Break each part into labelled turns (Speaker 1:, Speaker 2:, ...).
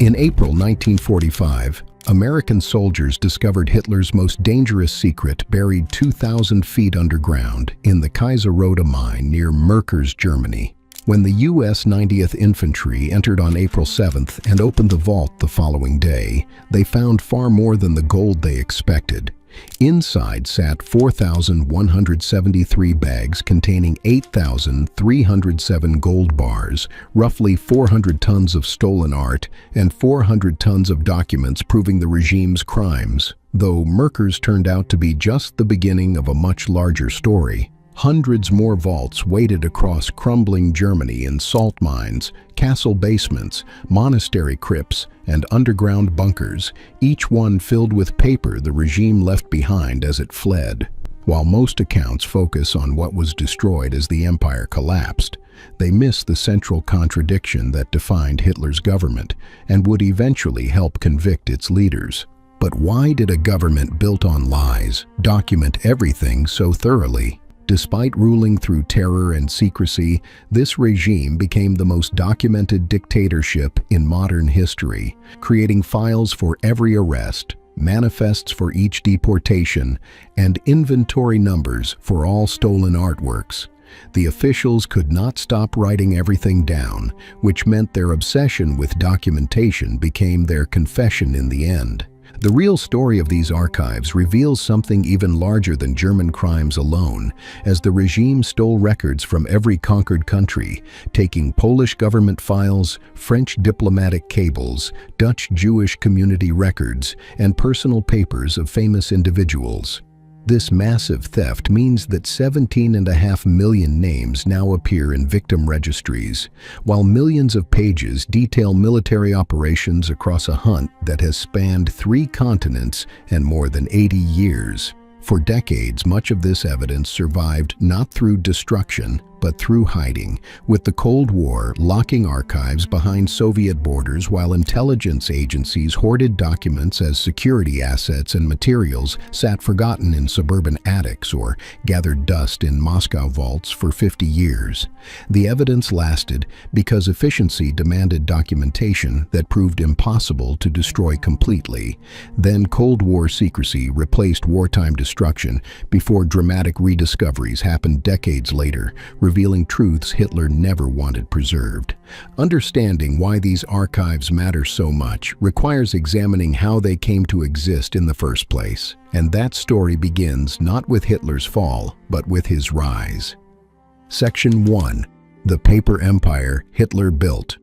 Speaker 1: In April 1945, American soldiers discovered Hitler's most dangerous secret buried 2,000 feet underground in the Kaiserroda mine near Merkers, Germany. When the U.S. 90th Infantry entered on April 7th and opened the vault the following day, they found far more than the gold they expected. Inside sat 4,173 bags containing 8,307 gold bars, roughly 400 tons of stolen art, and 400 tons of documents proving the regime's crimes. Though Merkers turned out to be just the beginning of a much larger story. Hundreds more vaults waited across crumbling Germany in salt mines, castle basements, monastery crypts, and underground bunkers, each one filled with paper the regime left behind as it fled. While most accounts focus on what was destroyed as the empire collapsed, they miss the central contradiction that defined Hitler's government and would eventually help convict its leaders. But why did a government built on lies document everything so thoroughly? Despite ruling through terror and secrecy, this regime became the most documented dictatorship in modern history, creating files for every arrest, manifests for each deportation, and inventory numbers for all stolen artworks. The officials could not stop writing everything down, which meant their obsession with documentation became their confession in the end. The real story of these archives reveals something even larger than German crimes alone, as the regime stole records from every conquered country, taking Polish government files, French diplomatic cables, Dutch Jewish community records, and personal papers of famous individuals. This massive theft means that 17.5 million names now appear in victim registries, while millions of pages detail military operations across a hunt that has spanned 3 continents and more than 80 years. For decades, much of this evidence survived not through destruction, but through hiding, with the Cold War locking archives behind Soviet borders while intelligence agencies hoarded documents as security assets and materials sat forgotten in suburban attics or gathered dust in Moscow vaults for 50 years. The evidence lasted because efficiency demanded documentation that proved impossible to destroy completely. Then Cold War secrecy replaced wartime destruction before dramatic rediscoveries happened decades later, revealing truths Hitler never wanted preserved. Understanding why these archives matter so much requires examining how they came to exist in the first place. And that story begins not with Hitler's fall, but with his rise. Section 1. The Paper Empire Hitler Built.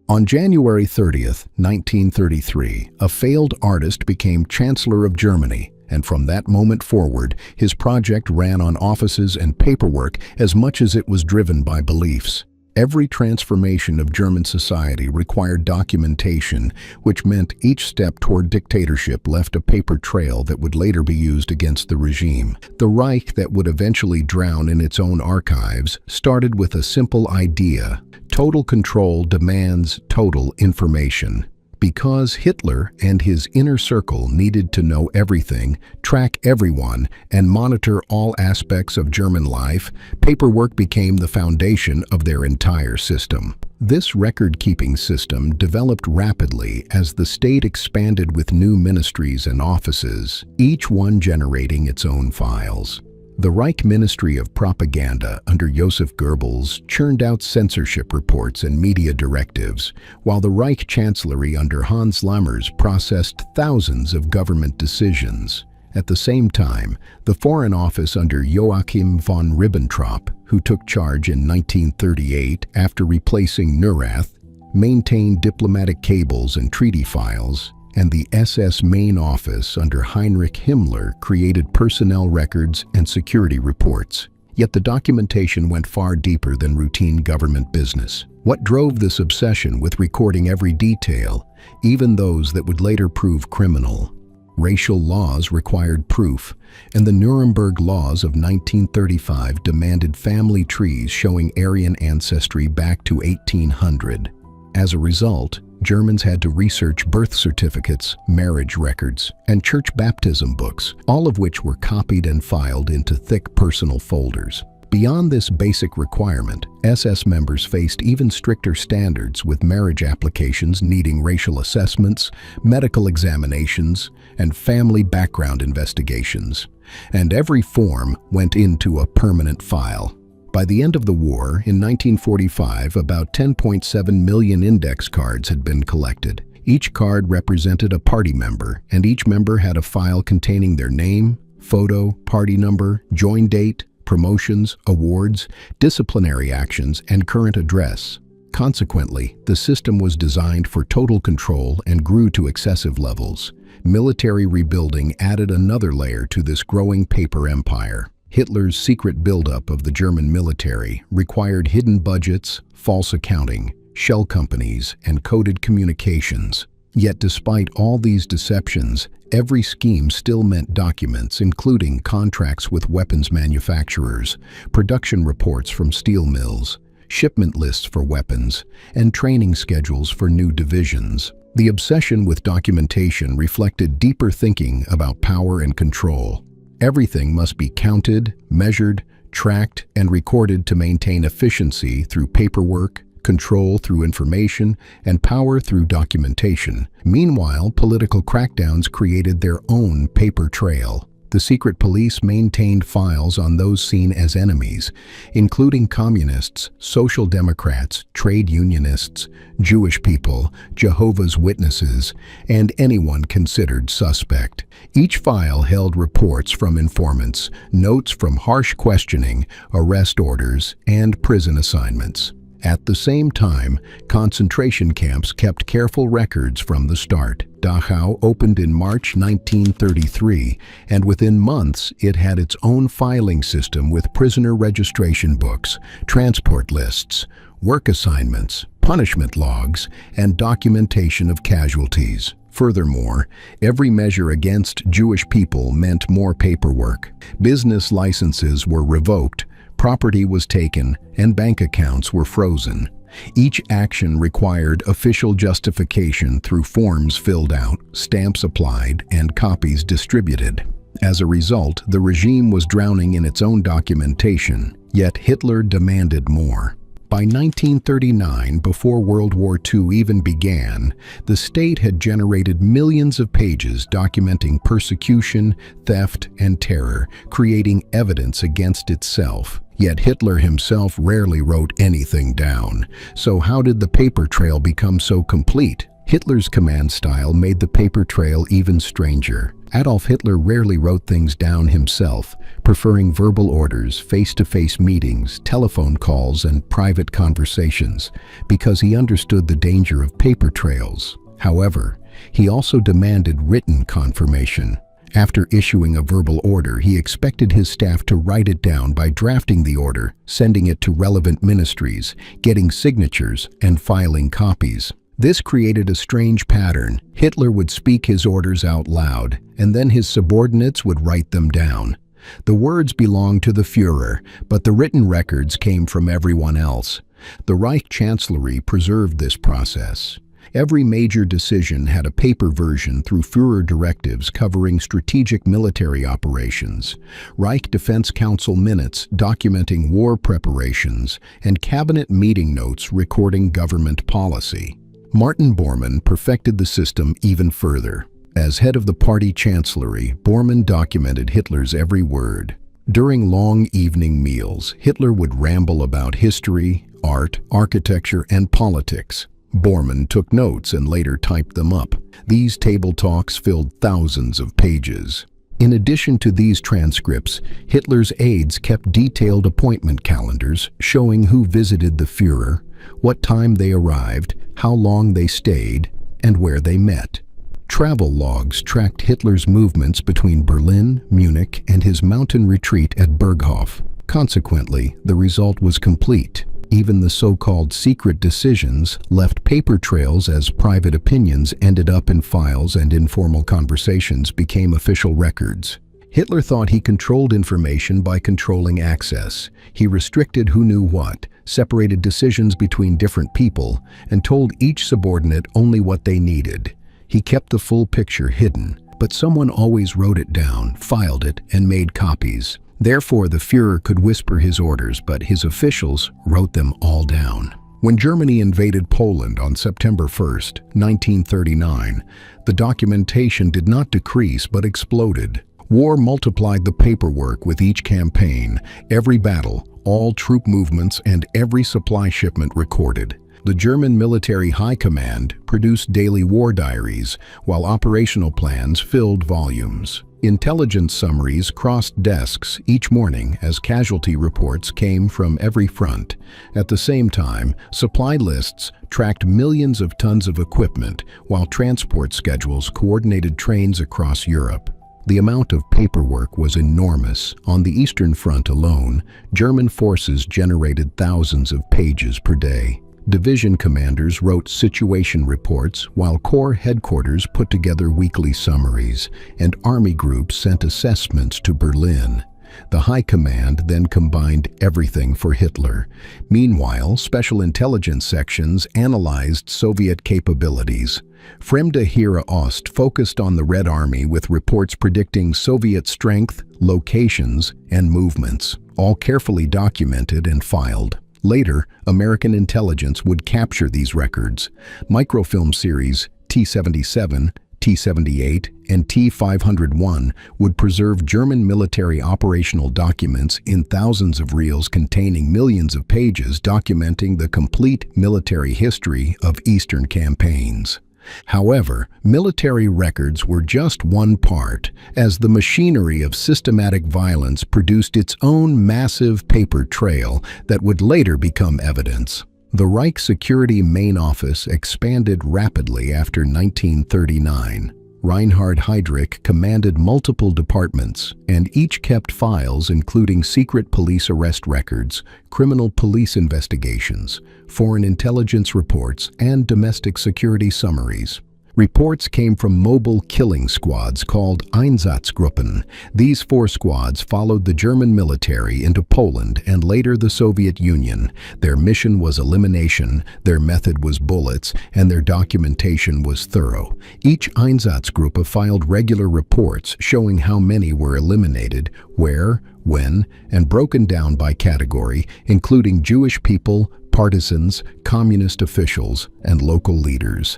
Speaker 1: On January 30th, 1933, a failed artist became Chancellor of Germany. And from that moment forward, his project ran on offices and paperwork as much as it was driven by beliefs. Every transformation of German society required documentation, which meant each step toward dictatorship left a paper trail that would later be used against the regime. The Reich, that would eventually drown in its own archives, started with a simple idea: total control demands total information. Because Hitler and his inner circle needed to know everything, track everyone, and monitor all aspects of German life, paperwork became the foundation of their entire system. This record-keeping system developed rapidly as the state expanded with new ministries and offices, each one generating its own files. The Reich Ministry of Propaganda under Joseph Goebbels churned out censorship reports and media directives, while the Reich Chancellery under Hans Lammers processed thousands of government decisions. At the same time, the Foreign Office under Joachim von Ribbentrop, who took charge in 1938 after replacing Neurath, maintained diplomatic cables and treaty files, and the SS Main Office under Heinrich Himmler created personnel records and security reports. Yet the documentation went far deeper than routine government business. What drove this obsession with recording every detail, even those that would later prove criminal? Racial laws required proof, and the Nuremberg Laws of 1935 demanded family trees showing Aryan ancestry back to 1800. As a result, Germans had to research birth certificates, marriage records, and church baptism books, all of which were copied and filed into thick personal folders. Beyond this basic requirement, SS members faced even stricter standards, with marriage applications needing racial assessments, medical examinations, and family background investigations. And every form went into a permanent file. By the end of the war, in 1945, about 10.7 million index cards had been collected. Each card represented a party member, and each member had a file containing their name, photo, party number, join date, promotions, awards, disciplinary actions, and current address. Consequently, the system was designed for total control and grew to excessive levels. Military rebuilding added another layer to this growing paper empire. Hitler's secret buildup of the German military required hidden budgets, false accounting, shell companies, and coded communications. Yet despite all these deceptions, every scheme still meant documents, including contracts with weapons manufacturers, production reports from steel mills, shipment lists for weapons, and training schedules for new divisions. The obsession with documentation reflected deeper thinking about power and control. Everything must be counted, measured, tracked, and recorded to maintain efficiency through paperwork, control through information, and power through documentation. Meanwhile, political crackdowns created their own paper trail. The secret police maintained files on those seen as enemies, including communists, social democrats, trade unionists, Jewish people, Jehovah's Witnesses, and anyone considered suspect. Each file held reports from informants, notes from harsh questioning, arrest orders, and prison assignments. At the same time, concentration camps kept careful records from the start. Dachau opened in March 1933, and within months it had its own filing system with prisoner registration books, transport lists, work assignments, punishment logs, and documentation of casualties. Furthermore, every measure against Jewish people meant more paperwork. Business licenses were revoked, property was taken, and bank accounts were frozen. Each action required official justification through forms filled out, stamps applied, and copies distributed. As a result, the regime was drowning in its own documentation, yet Hitler demanded more. By 1939, before World War II even began, the state had generated millions of pages documenting persecution, theft, and terror, creating evidence against itself. Yet Hitler himself rarely wrote anything down. So how did the paper trail become so complete? Hitler's command style made the paper trail even stranger. Adolf Hitler rarely wrote things down himself, preferring verbal orders, face-to-face meetings, telephone calls, and private conversations, because he understood the danger of paper trails. However, he also demanded written confirmation. After issuing a verbal order, he expected his staff to write it down by drafting the order, sending it to relevant ministries, getting signatures, and filing copies. This created a strange pattern. Hitler would speak his orders out loud, and then his subordinates would write them down. The words belonged to the Führer, but the written records came from everyone else. The Reich Chancellery preserved this process. Every major decision had a paper version through Führer directives covering strategic military operations, Reich Defense Council minutes documenting war preparations, and cabinet meeting notes recording government policy. Martin Bormann perfected the system even further. As head of the party chancellery, Bormann documented Hitler's every word. During long evening meals, Hitler would ramble about history, art, architecture, and politics. Bormann took notes and later typed them up. These table talks filled thousands of pages. In addition to these transcripts, Hitler's aides kept detailed appointment calendars showing who visited the Führer, what time they arrived, how long they stayed, and where they met. Travel logs tracked Hitler's movements between Berlin, Munich, and his mountain retreat at Berghof. Consequently, the result was complete. Even the so-called secret decisions left paper trails as private opinions ended up in files, and informal conversations became official records. Hitler thought he controlled information by controlling access. He restricted who knew what, separated decisions between different people, and told each subordinate only what they needed. He kept the full picture hidden, but someone always wrote it down, filed it, and made copies. Therefore, the Führer could whisper his orders, but his officials wrote them all down. When Germany invaded Poland on September 1st, 1939, the documentation did not decrease but exploded. War multiplied the paperwork with each campaign, every battle, all troop movements, and every supply shipment recorded. The German military high command produced daily war diaries, while operational plans filled volumes. Intelligence summaries crossed desks each morning as casualty reports came from every front. At the same time, supply lists tracked millions of tons of equipment, while transport schedules coordinated trains across Europe. The amount of paperwork was enormous. On the Eastern Front alone, German forces generated thousands of pages per day. Division commanders wrote situation reports, while Corps headquarters put together weekly summaries, and army groups sent assessments to Berlin. The High Command then combined everything for Hitler. Meanwhile, special intelligence sections analyzed Soviet capabilities. Fremde Heere Ost focused on the Red Army with reports predicting Soviet strength, locations, and movements, all carefully documented and filed. Later, American intelligence would capture these records. Microfilm series T-77, T-78, and T-501 would preserve German military operational documents in thousands of reels containing millions of pages documenting the complete military history of Eastern campaigns. However, military records were just one part, as the machinery of systematic violence produced its own massive paper trail that would later become evidence. The Reich Security Main Office expanded rapidly after 1939. Reinhard Heydrich commanded multiple departments, and each kept files including secret police arrest records, criminal police investigations, foreign intelligence reports, and domestic security summaries. Reports came from mobile killing squads called Einsatzgruppen. These 4 squads followed the German military into Poland and later the Soviet Union. Their mission was elimination, their method was bullets, and their documentation was thorough. Each Einsatzgruppe filed regular reports showing how many were eliminated, where, when, and broken down by category, including Jewish people, partisans, communist officials, and local leaders.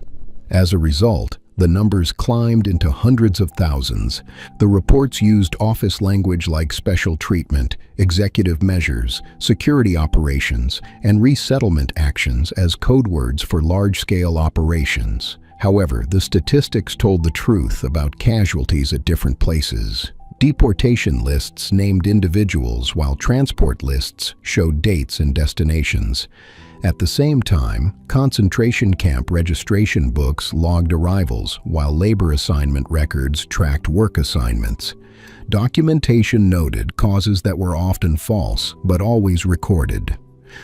Speaker 1: As a result, the numbers climbed into hundreds of thousands. The reports used office language like special treatment, executive measures, security operations, and resettlement actions as code words for large-scale operations. However, the statistics told the truth about casualties at different places. Deportation lists named individuals, while transport lists showed dates and destinations. At the same time, concentration camp registration books logged arrivals, while labor assignment records tracked work assignments. Documentation noted causes that were often false, but always recorded.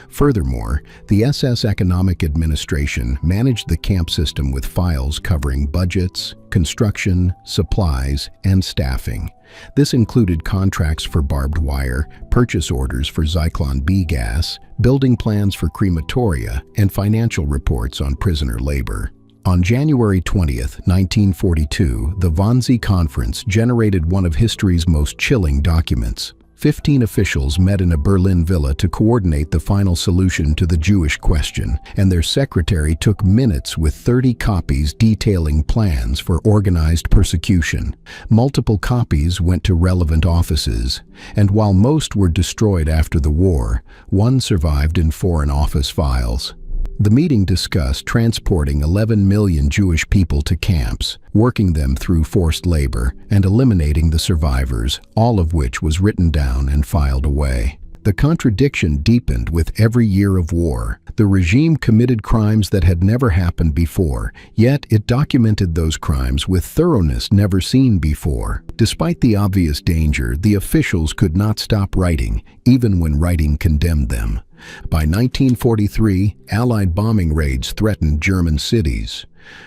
Speaker 1: Furthermore, the SS Economic Administration managed the camp system with files covering budgets, construction, supplies, and staffing. This included contracts for barbed wire, purchase orders for Zyklon B gas, building plans for crematoria, and financial reports on prisoner labor. On January 20, 1942, the Wannsee Conference generated one of history's most chilling documents. 15 officials met in a Berlin villa to coordinate the final solution to the Jewish question, and their secretary took minutes with 30 copies detailing plans for organized persecution. Multiple copies went to relevant offices, and while most were destroyed after the war, one survived in Foreign Office files. The meeting discussed transporting 11 million Jewish people to camps, working them through forced labor, and eliminating the survivors, all of which was written down and filed away. The contradiction deepened with every year of war. The regime committed crimes that had never happened before, yet it documented those crimes with thoroughness never seen before. Despite the obvious danger, the officials could not stop writing, even when writing condemned them. By 1943, Allied bombing raids threatened German cities.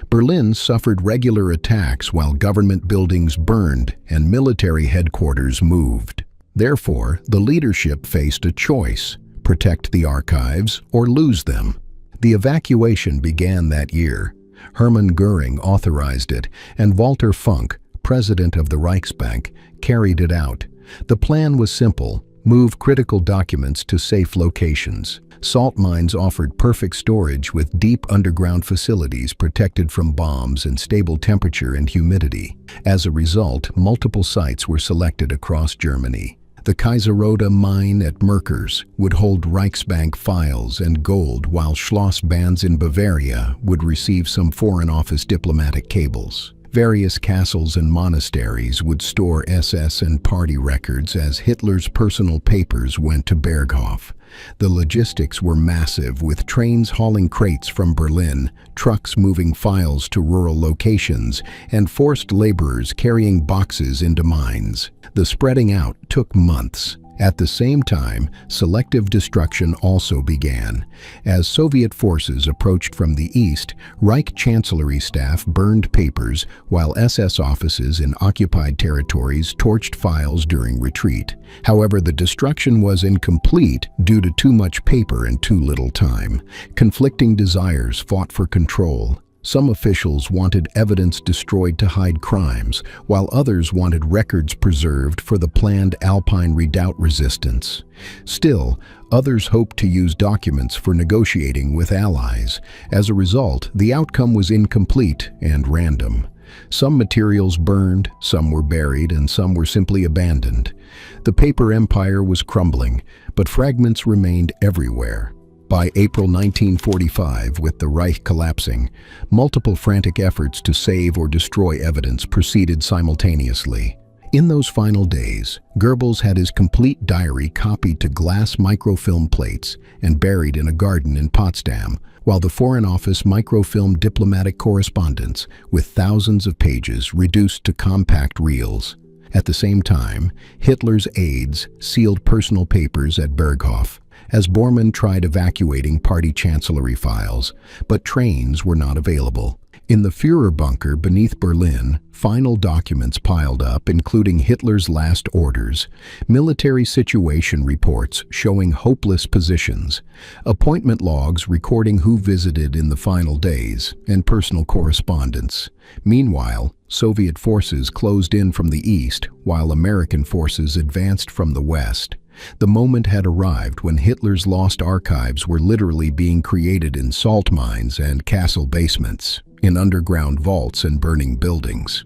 Speaker 1: Berlin suffered regular attacks while government buildings burned and military headquarters moved. Therefore, the leadership faced a choice: protect the archives or lose them. The evacuation began that year. Hermann Göring authorized it, and Walter Funk, president of the Reichsbank, carried it out. The plan was simple: move critical documents to safe locations. Salt mines offered perfect storage with deep underground facilities protected from bombs and stable temperature and humidity. As a result, multiple sites were selected across Germany. The Kaiserode mine at Merkers would hold Reichsbank files and gold, while Schloss Banz in Bavaria would receive some Foreign Office diplomatic cables. Various castles and monasteries would store SS and party records as Hitler's personal papers went to Berghof. The logistics were massive, with trains hauling crates from Berlin, trucks moving files to rural locations, and forced laborers carrying boxes into mines. The spreading out took months. At the same time, selective destruction also began. As Soviet forces approached from the east, Reich Chancellery staff burned papers, while SS offices in occupied territories torched files during retreat. However, the destruction was incomplete due to too much paper and too little time. Conflicting desires fought for control. Some officials wanted evidence destroyed to hide crimes, while others wanted records preserved for the planned Alpine Redoubt resistance. Still, others hoped to use documents for negotiating with allies. As a result, the outcome was incomplete and random. Some materials burned, some were buried, and some were simply abandoned. The paper empire was crumbling, but fragments remained everywhere. By April 1945, with the Reich collapsing, multiple frantic efforts to save or destroy evidence proceeded simultaneously. In those final days, Goebbels had his complete diary copied to glass microfilm plates and buried in a garden in Potsdam, while the Foreign Office microfilmed diplomatic correspondence with thousands of pages reduced to compact reels. At the same time, Hitler's aides sealed personal papers at Berghof, as Bormann tried evacuating party chancellery files, but trains were not available. In the Führerbunker beneath Berlin, final documents piled up, including Hitler's last orders, military situation reports showing hopeless positions, appointment logs recording who visited in the final days, and personal correspondence. Meanwhile, Soviet forces closed in from the east, while American forces advanced from the west. The moment had arrived when Hitler's lost archives were literally being created in salt mines and castle basements, in underground vaults and burning buildings.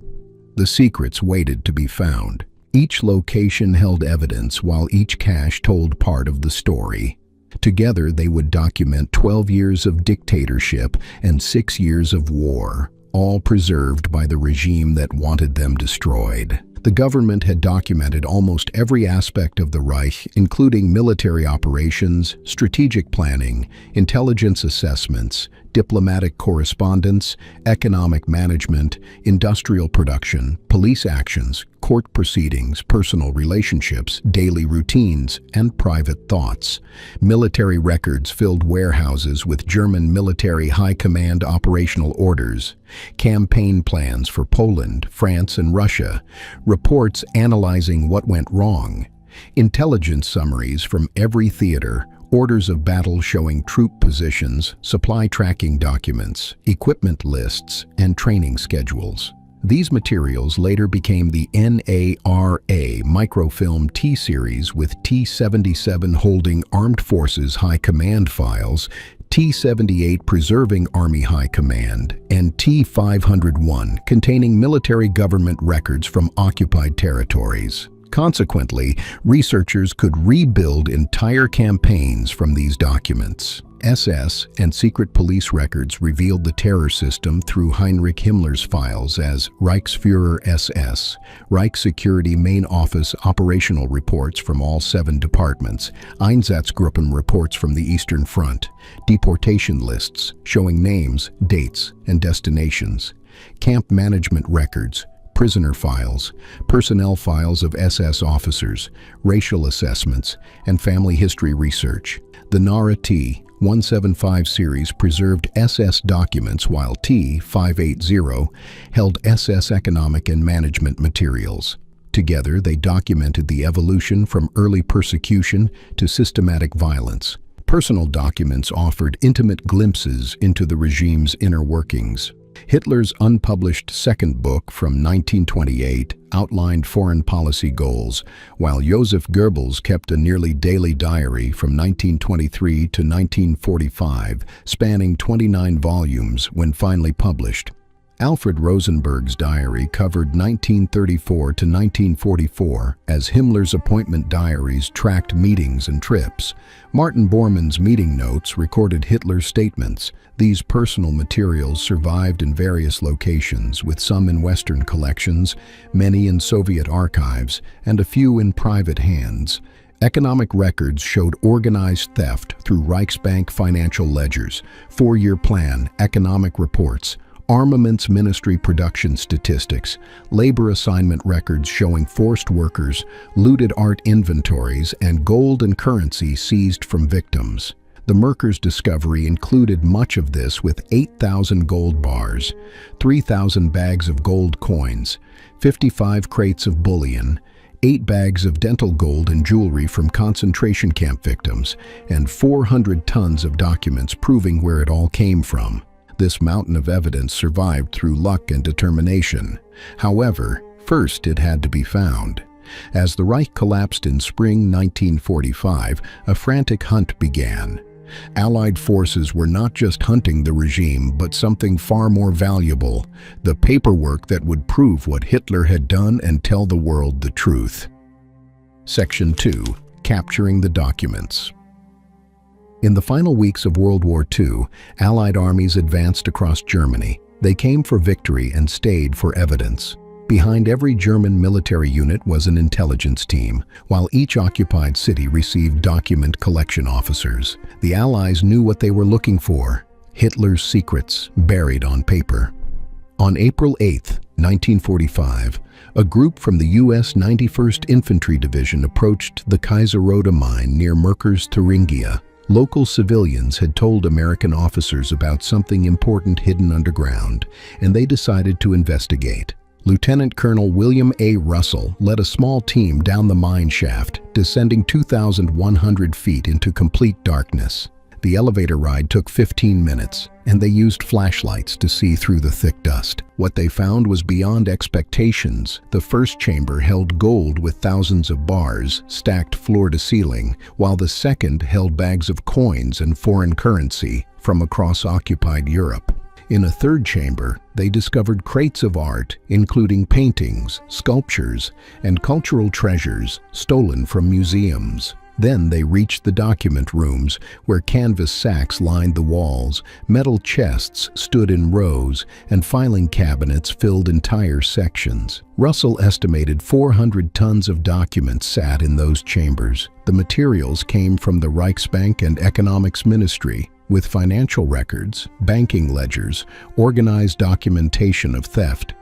Speaker 1: The secrets waited to be found. Each location held evidence, while each cache told part of the story. Together they would document 12 years of dictatorship and 6 years of war, all preserved by the regime that wanted them destroyed. The government had documented almost every aspect of the Reich, including military operations, strategic planning, intelligence assessments, diplomatic correspondence, economic management, industrial production, police actions, court proceedings, personal relationships, daily routines, and private thoughts. Military records filled warehouses with German military high command operational orders, campaign plans for Poland, France, and Russia, reports analyzing what went wrong, intelligence summaries from every theater, orders of battle showing troop positions, supply tracking documents, equipment lists, and training schedules. These materials later became the NARA microfilm T-series, with T-77 holding Armed Forces High Command files, T-78 preserving Army High Command, and T-501 containing military government records from occupied territories. Consequently, researchers could rebuild entire campaigns from these documents. SS and secret police records revealed the terror system through Heinrich Himmler's files as Reichsführer SS, Reich Security Main Office operational reports from all 7 departments, Einsatzgruppen reports from the Eastern Front, deportation lists showing names, dates, and destinations, camp management records, prisoner files, personnel files of SS officers, racial assessments, and family history research. The NARA T-175 series preserved SS documents, while T-580 held SS economic and management materials. Together, they documented the evolution from early persecution to systematic violence. Personal documents offered intimate glimpses into the regime's inner workings. Hitler's unpublished second book from 1928 outlined foreign policy goals, while Joseph Goebbels kept a nearly daily diary from 1923 to 1945, spanning 29 volumes when finally published. Alfred Rosenberg's diary covered 1934 to 1944 as Himmler's appointment diaries tracked meetings and trips. Martin Bormann's meeting notes recorded Hitler's statements. These personal materials survived in various locations, with some in Western collections, many in Soviet archives, and a few in private hands. Economic records showed organized theft through Reichsbank financial ledgers, four-year plan, economic reports, Armaments Ministry production statistics, labor assignment records showing forced workers, looted art inventories, and gold and currency seized from victims. The Merkers' discovery included much of this, with 8,000 gold bars, 3,000 bags of gold coins, 55 crates of bullion, 8 bags of dental gold and jewelry from concentration camp victims, and 400 tons of documents proving where it all came from. This mountain of evidence survived through luck and determination. However, first it had to be found. As the Reich collapsed in spring 1945, a frantic hunt began. Allied forces were not just hunting the regime, but something far more valuable: the paperwork that would prove what Hitler had done and tell the world the truth. Section 2. Capturing the documents. In the final weeks of World War II, Allied armies advanced across Germany. They came for victory and stayed for evidence. Behind every German military unit was an intelligence team, while each occupied city received document collection officers. The Allies knew what they were looking for: Hitler's secrets buried on paper. On April 8, 1945, a group from the U.S. 91st Infantry Division approached the Kaiserroda mine near Merkers, Thuringia. Local civilians had told American officers about something important hidden underground, and they decided to investigate. Lieutenant Colonel William A. Russell led a small team down the mine shaft, descending 2,100 feet into complete darkness. The elevator ride took 15 minutes, and they used flashlights to see through the thick dust. What they found was beyond expectations. The first chamber held gold with thousands of bars, stacked floor to ceiling, while the second held bags of coins and foreign currency from across occupied Europe. In a third chamber, they discovered crates of art, including paintings, sculptures, and cultural treasures stolen from museums. Then they reached the document rooms, where canvas sacks lined the walls, metal chests stood in rows, and filing cabinets filled entire sections. Russell estimated 400 tons of documents sat in those chambers. The materials came from the Reichsbank and Economics Ministry, with financial records, banking ledgers, organized documentation of theft,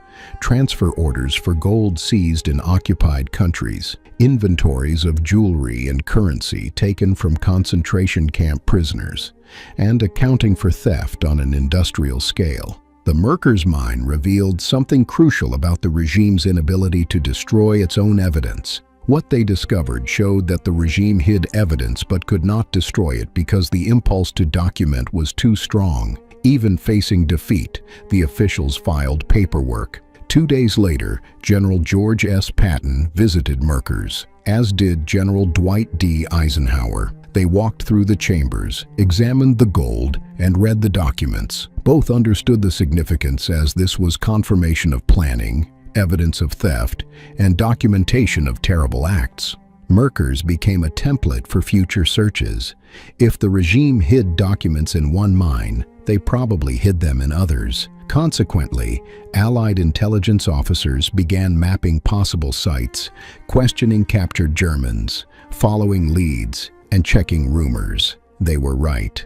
Speaker 1: transfer orders for gold seized in occupied countries, inventories of jewelry and currency taken from concentration camp prisoners, and accounting for theft on an industrial scale. The Merkers mine revealed something crucial about the regime's inability to destroy its own evidence. What they discovered showed that the regime hid evidence but could not destroy it because the impulse to document was too strong. Even facing defeat, the officials filed paperwork. 2 days later, General George S. Patton visited Merkers, as did General Dwight D. Eisenhower. They walked through the chambers, examined the gold, and read the documents. Both understood the significance, as this was confirmation of planning, evidence of theft, and documentation of terrible acts. Merkers became a template for future searches. If the regime hid documents in one mine, they probably hid them in others. Consequently, Allied intelligence officers began mapping possible sites, questioning captured Germans, following leads, and checking rumors. They were right.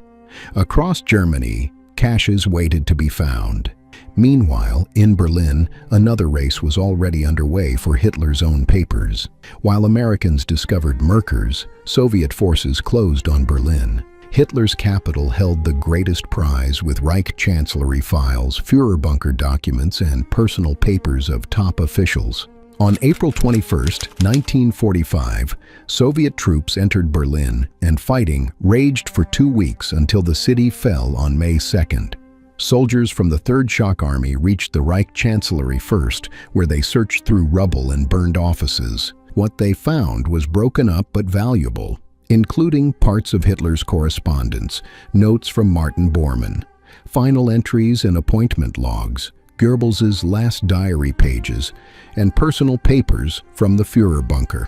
Speaker 1: Across Germany, caches waited to be found. Meanwhile, in Berlin, another race was already underway for Hitler's own papers. While Americans discovered Merkers, Soviet forces closed on Berlin. Hitler's capital held the greatest prize, with Reich Chancellery files, Führerbunker documents, and personal papers of top officials. On April 21, 1945, Soviet troops entered Berlin, and fighting raged for 2 weeks until the city fell on May 2nd. Soldiers from the Third Shock Army reached the Reich Chancellery first, where they searched through rubble and burned offices. What they found was broken up but valuable, including parts of Hitler's correspondence, notes from Martin Bormann, final entries and appointment logs, Goebbels's last diary pages, and personal papers from the Führerbunker.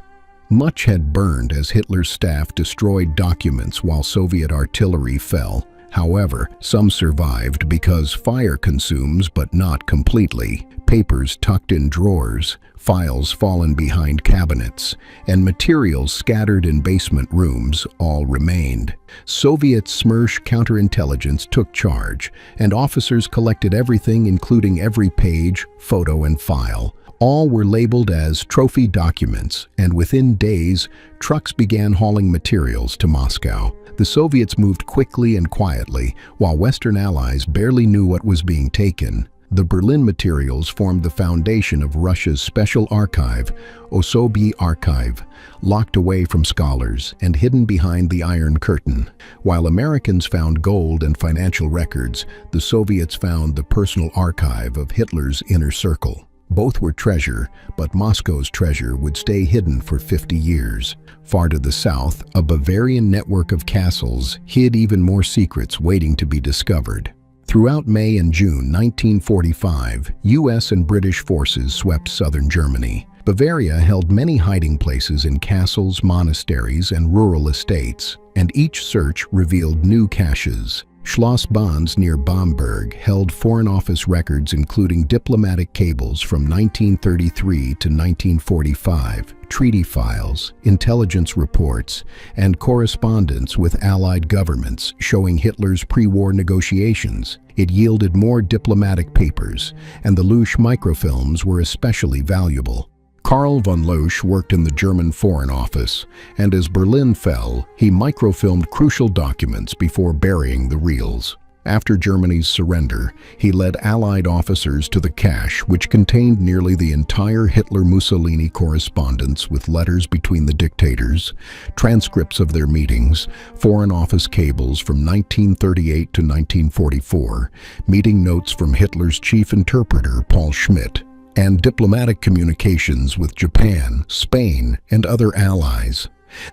Speaker 1: Much had burned as Hitler's staff destroyed documents while Soviet artillery fell. However, some survived because fire consumes but not completely. Papers tucked in drawers, files fallen behind cabinets, and materials scattered in basement rooms all remained. Soviet Smersh counterintelligence took charge, and officers collected everything, including every page, photo, and file. All were labeled as trophy documents, and within days, trucks began hauling materials to Moscow. The Soviets moved quickly and quietly, while Western allies barely knew what was being taken. The Berlin materials formed the foundation of Russia's special archive, Osoby Archive, locked away from scholars and hidden behind the Iron Curtain. While Americans found gold and financial records, the Soviets found the personal archive of Hitler's inner circle. Both were treasure, but Moscow's treasure would stay hidden for 50 years. Far to the south, a Bavarian network of castles hid even more secrets waiting to be discovered. Throughout May and June 1945, U.S. and British forces swept southern Germany. Bavaria held many hiding places in castles, monasteries, and rural estates, and each search revealed new caches. Schloss Bonds near Bamberg held Foreign Office records including diplomatic cables from 1933 to 1945, treaty files, intelligence reports, and correspondence with Allied governments showing Hitler's pre-war negotiations. It yielded more diplomatic papers, and the Loesch microfilms were especially valuable. Karl von Loesch worked in the German Foreign Office, and as Berlin fell, he microfilmed crucial documents before burying the reels. After Germany's surrender, he led Allied officers to the cache, which contained nearly the entire Hitler-Mussolini correspondence with letters between the dictators, transcripts of their meetings, Foreign Office cables from 1938 to 1944, meeting notes from Hitler's chief interpreter, Paul Schmidt, and diplomatic communications with Japan, Spain, and other allies.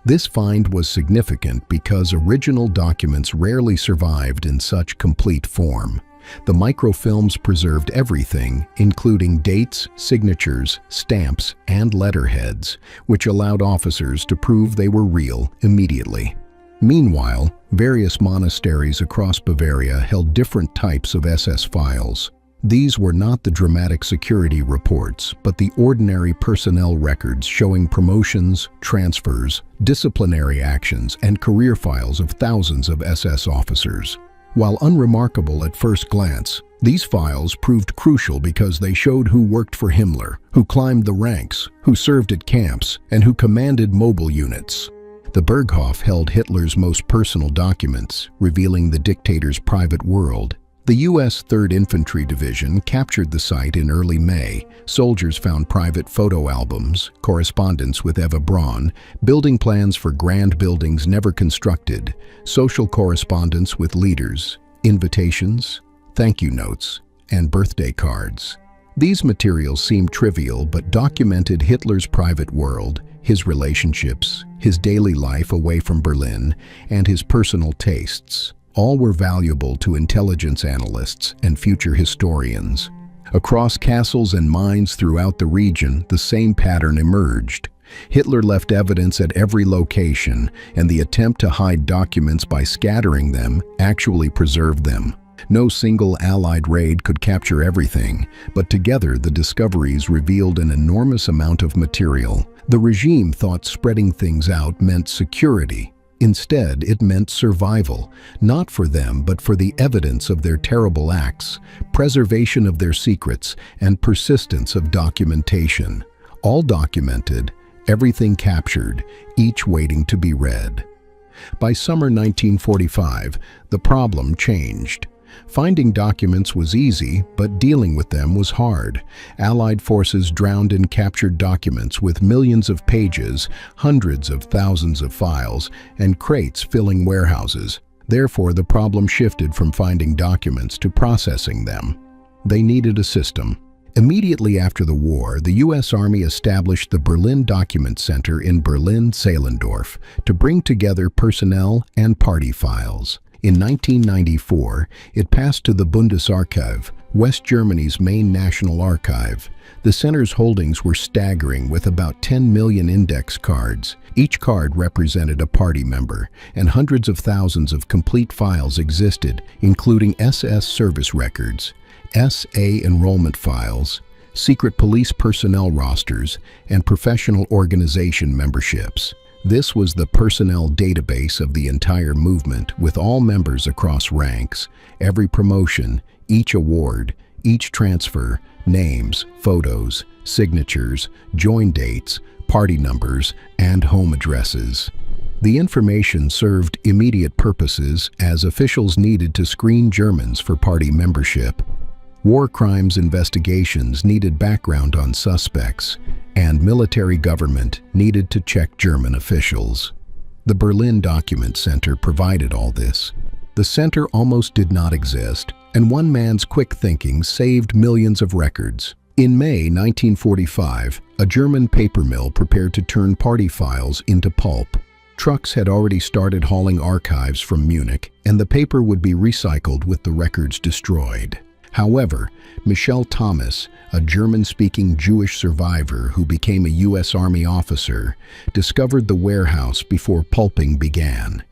Speaker 1: This find was significant because original documents rarely survived in such complete form. The microfilms preserved everything, including dates, signatures, stamps, and letterheads, which allowed officers to prove they were real immediately. Meanwhile, various monasteries across Bavaria held different types of SS files. These were not the dramatic security reports, but the ordinary personnel records showing promotions, transfers, disciplinary actions, and career files of thousands of SS officers. While unremarkable at first glance, these files proved crucial because they showed who worked for Himmler, who climbed the ranks, who served at camps, and who commanded mobile units. The Berghof held Hitler's most personal documents, revealing the dictator's private world. The U.S. 3rd Infantry Division captured the site in early May. Soldiers found private photo albums, correspondence with Eva Braun, building plans for grand buildings never constructed, social correspondence with leaders, invitations, thank you notes, and birthday cards. These materials seem trivial but documented Hitler's private world, his relationships, his daily life away from Berlin, and his personal tastes. All were valuable to intelligence analysts and future historians. Across castles and mines throughout the region, the same pattern emerged. Hitler left evidence at every location, and the attempt to hide documents by scattering them actually preserved them. No single Allied raid could capture everything, but together the discoveries revealed an enormous amount of material. The regime thought spreading things out meant security. Instead, it meant survival, not for them but for the evidence of their terrible acts, preservation of their secrets, and persistence of documentation. All documented, everything captured, each waiting to be read. By summer 1945, the problem changed. Finding documents was easy, but dealing with them was hard. Allied forces drowned in captured documents with millions of pages, hundreds of thousands of files, and crates filling warehouses. Therefore, the problem shifted from finding documents to processing them. They needed a system. Immediately after the war, the U.S. Army established the Berlin Document Center in Berlin-Zehlendorf to bring together personnel and party files. In 1994, it passed to the Bundesarchiv, West Germany's main national archive. The center's holdings were staggering, with about 10 million index cards. Each card represented a party member, and hundreds of thousands of complete files existed, including SS service records, SA enrollment files, secret police personnel rosters, and professional organization memberships. This was the personnel database of the entire movement, with all members across ranks, every promotion, each award, each transfer, names, photos, signatures, join dates, party numbers, and home addresses. The information served immediate purposes, as officials needed to screen Germans for party membership. War crimes investigations needed background on suspects, and military government needed to check German officials. The Berlin Document Center provided all this. The center almost did not exist, and one man's quick thinking saved millions of records. In May 1945, a German paper mill prepared to turn party files into pulp. Trucks had already started hauling archives from Munich, and the paper would be recycled with the records destroyed. However, Michel Thomas, a German-speaking Jewish survivor who became a U.S. Army officer, discovered the warehouse before pulping began.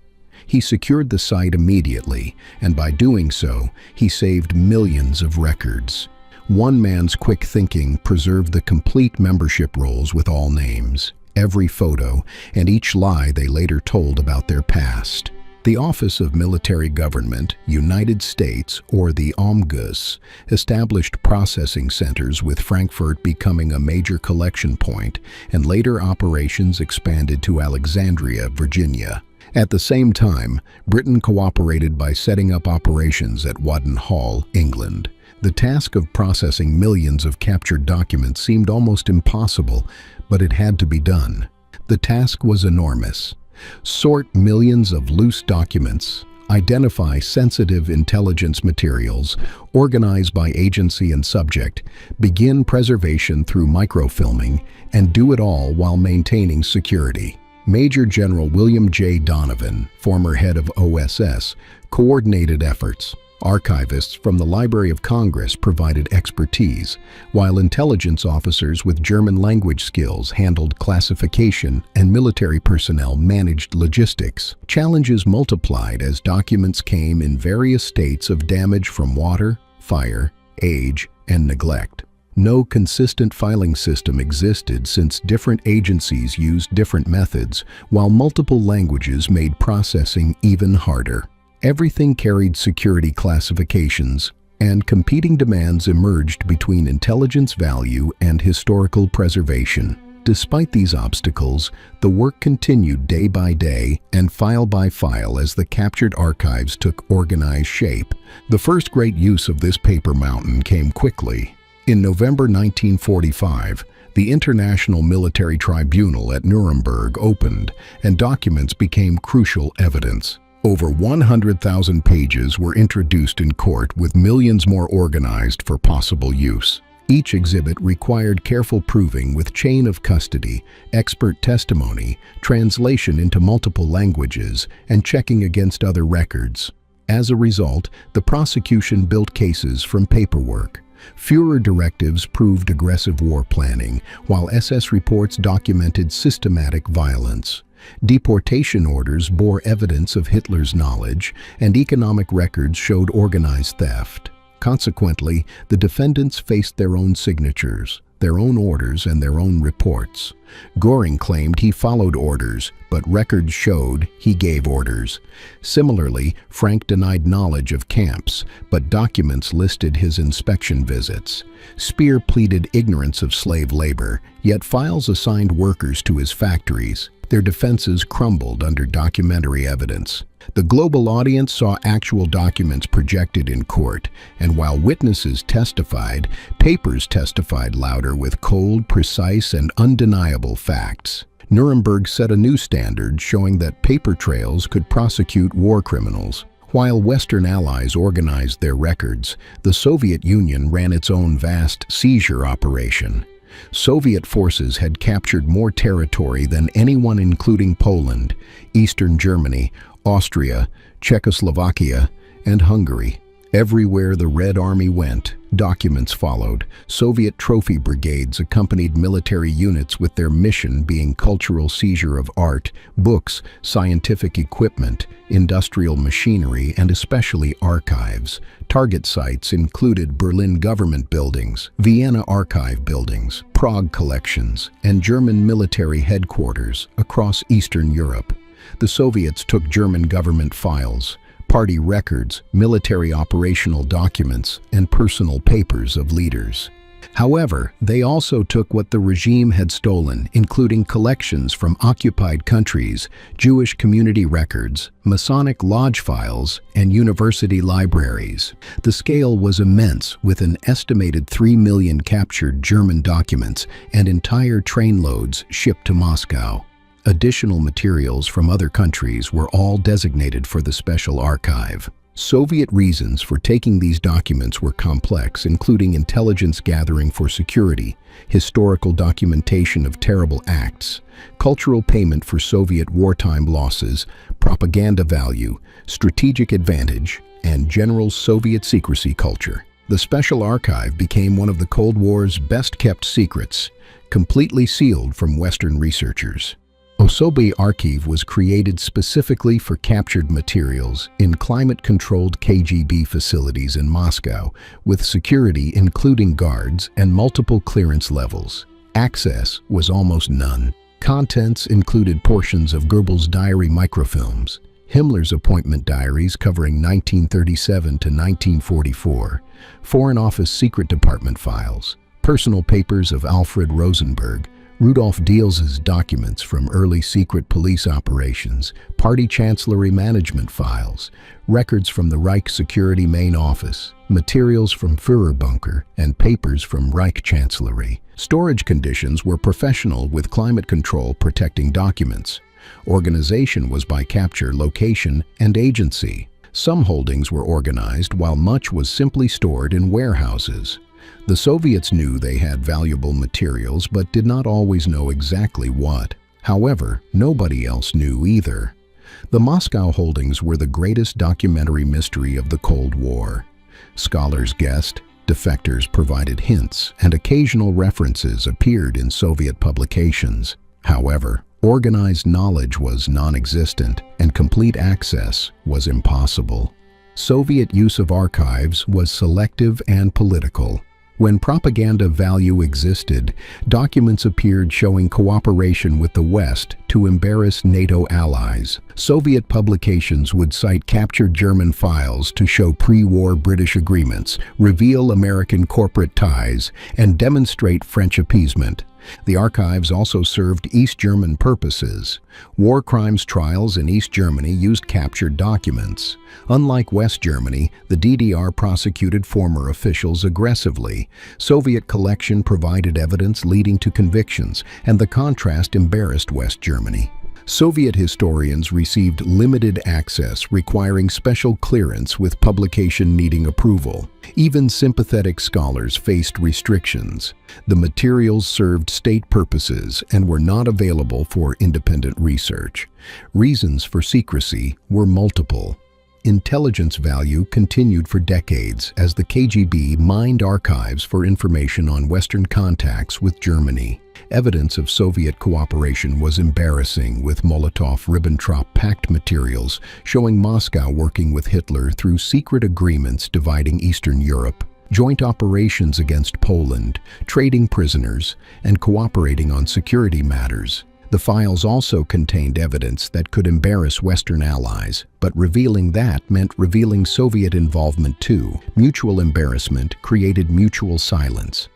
Speaker 1: He secured the site immediately, and by doing so, he saved millions of records. One man's quick thinking preserved the complete membership rolls with all names, every photo, and each lie they later told about their past. The Office of Military Government, United States, or the OMGUS, established processing centers, with Frankfurt becoming a major collection point, and later operations expanded to Alexandria, Virginia. At the same time, Britain cooperated by setting up operations at Wadden Hall, England. The task of processing millions of captured documents seemed almost impossible, but it had to be done. The task was enormous. Sort millions of loose documents, identify sensitive intelligence materials, organize by agency and subject, begin preservation through microfilming, and do it all while maintaining security. Major General William J. Donovan, former head of OSS, coordinated efforts. Archivists from the Library of Congress provided expertise, while intelligence officers with German language skills handled classification and military personnel managed logistics. Challenges multiplied as documents came in various states of damage from water, fire, age, and neglect. No consistent filing system existed, since different agencies used different methods, while multiple languages made processing even harder. Everything carried security classifications, and competing demands emerged between intelligence value and historical preservation. Despite these obstacles, the work continued day by day and file by file as the captured archives took organized shape. The first great use of this paper mountain came quickly. In November 1945, the International Military Tribunal at Nuremberg opened, and documents became crucial evidence. Over 100,000 pages were introduced in court, with millions more organized for possible use. Each exhibit required careful proving with chain of custody, expert testimony, translation into multiple languages, and checking against other records. As a result, the prosecution built cases from paperwork. Führer directives proved aggressive war planning, while SS reports documented systematic violence. Deportation orders bore evidence of Hitler's knowledge, and economic records showed organized theft. Consequently, the defendants faced their own signatures, their own orders, and their own reports. Göring claimed he followed orders, but records showed he gave orders. Similarly, Frank denied knowledge of camps, but documents listed his inspection visits. Speer pleaded ignorance of slave labor, yet files assigned workers to his factories. Their defenses crumbled under documentary evidence. The global audience saw actual documents projected in court, and while witnesses testified, papers testified louder with cold, precise, and undeniable facts. Nuremberg set a new standard showing that paper trails could prosecute war criminals. While Western allies organized their records, the Soviet Union ran its own vast seizure operation. Soviet forces had captured more territory than anyone, including Poland, Eastern Germany, Austria, Czechoslovakia, and Hungary. Everywhere the Red Army went, documents followed. Soviet trophy brigades accompanied military units with their mission being cultural seizure of art, books, scientific equipment, industrial machinery, and especially archives. Target sites included Berlin government buildings, Vienna archive buildings, Prague collections, and German military headquarters across Eastern Europe. The Soviets took German government files, party records, military operational documents, and personal papers of leaders. However, they also took what the regime had stolen, including collections from occupied countries, Jewish community records, Masonic lodge files, and university libraries. The scale was immense, with an estimated 3 million captured German documents and entire trainloads shipped to Moscow. Additional materials from other countries were all designated for the Special Archive. Soviet reasons for taking these documents were complex, including intelligence gathering for security, historical documentation of terrible acts, cultural payment for Soviet wartime losses, propaganda value, strategic advantage, and general Soviet secrecy culture. The Special Archive became one of the Cold War's best-kept secrets, completely sealed from Western researchers. Osoby Archive was created specifically for captured materials in climate-controlled KGB facilities in Moscow, with security including guards and multiple clearance levels. Access was almost none. Contents included portions of Goebbels' diary microfilms, Himmler's appointment diaries covering 1937 to 1944, Foreign Office Secret Department files, personal papers of Alfred Rosenberg, Rudolf Diels's documents from early secret police operations, party chancellery management files, records from the Reich Security Main Office, materials from Führerbunker, and papers from Reich Chancellery. Storage conditions were professional, with climate control protecting documents. Organization was by capture, location, and agency. Some holdings were organized, while much was simply stored in warehouses. The Soviets knew they had valuable materials, but did not always know exactly what. However, nobody else knew either. The Moscow holdings were the greatest documentary mystery of the Cold War. Scholars guessed, defectors provided hints, and occasional references appeared in Soviet publications. However, organized knowledge was non-existent, and complete access was impossible. Soviet use of archives was selective and political. When propaganda value existed, documents appeared showing cooperation with the West to embarrass NATO allies. Soviet publications would cite captured German files to show pre-war British agreements, reveal American corporate ties, and demonstrate French appeasement. The archives also served East German purposes. War crimes trials in East Germany used captured documents. Unlike West Germany, the DDR prosecuted former officials aggressively. Soviet collection provided evidence leading to convictions, and the contrast embarrassed West Germany. Soviet historians received limited access, requiring special clearance with publication needing approval. Even sympathetic scholars faced restrictions. The materials served state purposes and were not available for independent research. Reasons for secrecy were multiple. Intelligence value continued for decades as the KGB mined archives for information on Western contacts with Germany. Evidence of Soviet cooperation was embarrassing, with Molotov-Ribbentrop Pact materials showing Moscow working with Hitler through secret agreements dividing Eastern Europe, joint operations against Poland, trading prisoners, and cooperating on security matters. The files also contained evidence that could embarrass Western allies, but revealing that meant revealing Soviet involvement too. Mutual embarrassment created mutual silence.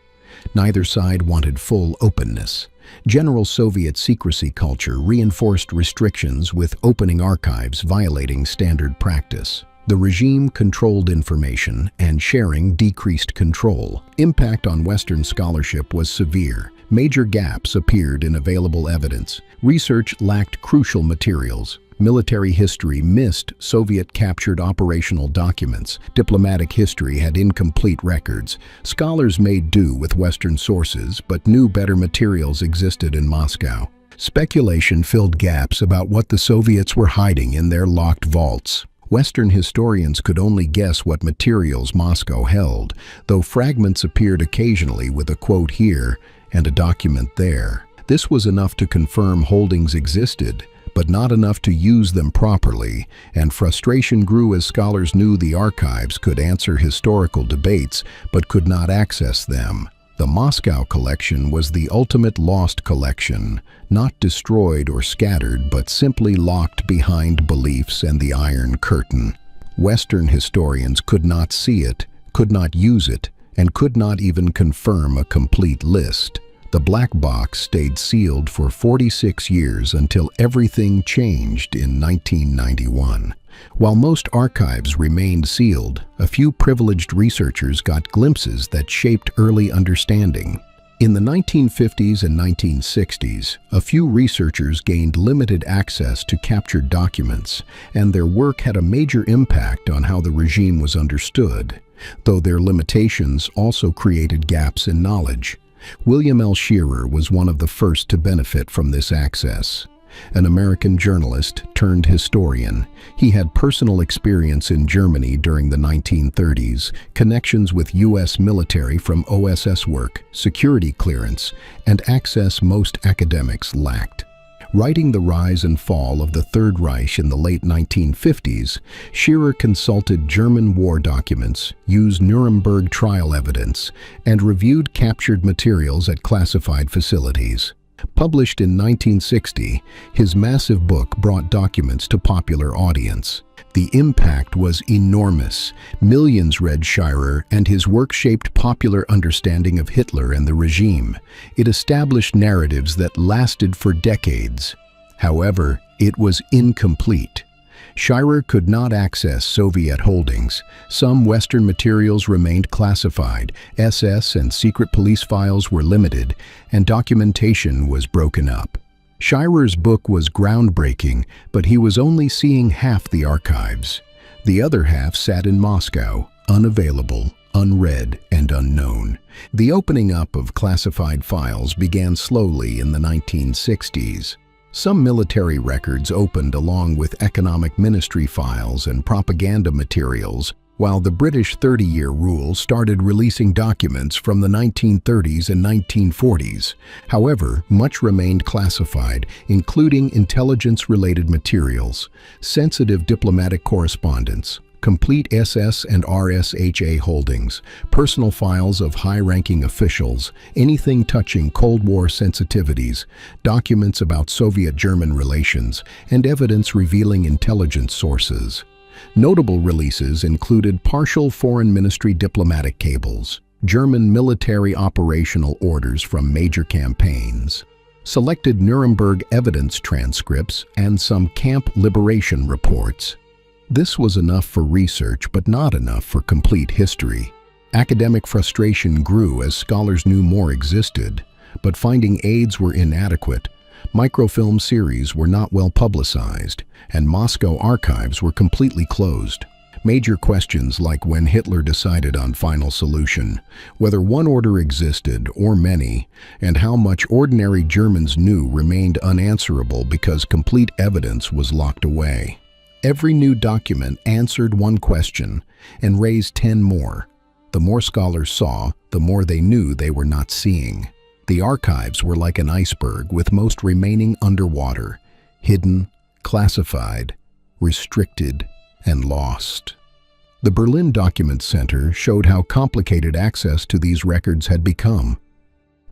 Speaker 1: Neither side wanted full openness. General Soviet secrecy culture reinforced restrictions, with opening archives violating standard practice. The regime controlled information, and sharing decreased control. Impact on Western scholarship was severe. Major gaps appeared in available evidence. Research lacked crucial materials. Military history missed Soviet-captured operational documents. Diplomatic history had incomplete records. Scholars made do with Western sources, but knew better materials existed in Moscow. Speculation filled gaps about what the Soviets were hiding in their locked vaults. Western historians could only guess what materials Moscow held, though fragments appeared occasionally with a quote here and a document there. This was enough to confirm holdings existed, but not enough to use them properly, and frustration grew as scholars knew the archives could answer historical debates but could not access them. The Moscow collection was the ultimate lost collection, not destroyed or scattered, but simply locked behind beliefs and the Iron Curtain. Western historians could not see it, could not use it, and could not even confirm a complete list. The black box stayed sealed for 46 years until everything changed in 1991. While most archives remained sealed, a few privileged researchers got glimpses that shaped early understanding. In the 1950s and 1960s, a few researchers gained limited access to captured documents, and their work had a major impact on how the regime was understood, though their limitations also created gaps in knowledge. William L. Shearer was one of the first to benefit from this access. An American journalist turned historian, he had personal experience in Germany during the 1930s, connections with U.S. military from OSS work, security clearance, and access most academics lacked. Writing The Rise and Fall of the Third Reich in the late 1950s, Shearer consulted German war documents, used Nuremberg trial evidence, and reviewed captured materials at classified facilities. Published in 1960, his massive book brought documents to popular audience. The impact was enormous. Millions read Shearer, and his work shaped popular understanding of Hitler and the regime. It established narratives that lasted for decades. However, it was incomplete. Shearer could not access Soviet holdings. Some Western materials remained classified, SS and secret police files were limited, and documentation was broken up. Shearer's book was groundbreaking, but he was only seeing half the archives. The other half sat in Moscow, unavailable, unread, and unknown. The opening up of classified files began slowly in the 1960s. Some military records opened along with economic ministry files and propaganda materials, while the British 30-year rule started releasing documents from the 1930s and 1940s. However, much remained classified, including intelligence-related materials, sensitive diplomatic correspondence, complete SS and RSHA holdings, personal files of high-ranking officials, anything touching Cold War sensitivities, documents about Soviet-German relations, and evidence revealing intelligence sources. Notable releases included partial foreign ministry diplomatic cables, German military operational orders from major campaigns, selected Nuremberg evidence transcripts, and some camp liberation reports. This was enough for research, but not enough for complete history. Academic frustration grew as scholars knew more existed, but finding aids were inadequate. Microfilm series were not well publicized, and Moscow archives were completely closed. Major questions like when Hitler decided on final solution, whether one order existed or many, and how much ordinary Germans knew remained unanswerable because complete evidence was locked away. Every new document answered one question and raised 10 more. The more scholars saw, the more they knew they were not seeing. The archives were like an iceberg, with most remaining underwater, hidden, classified, restricted, and lost. The Berlin Document Center showed how complicated access to these records had become.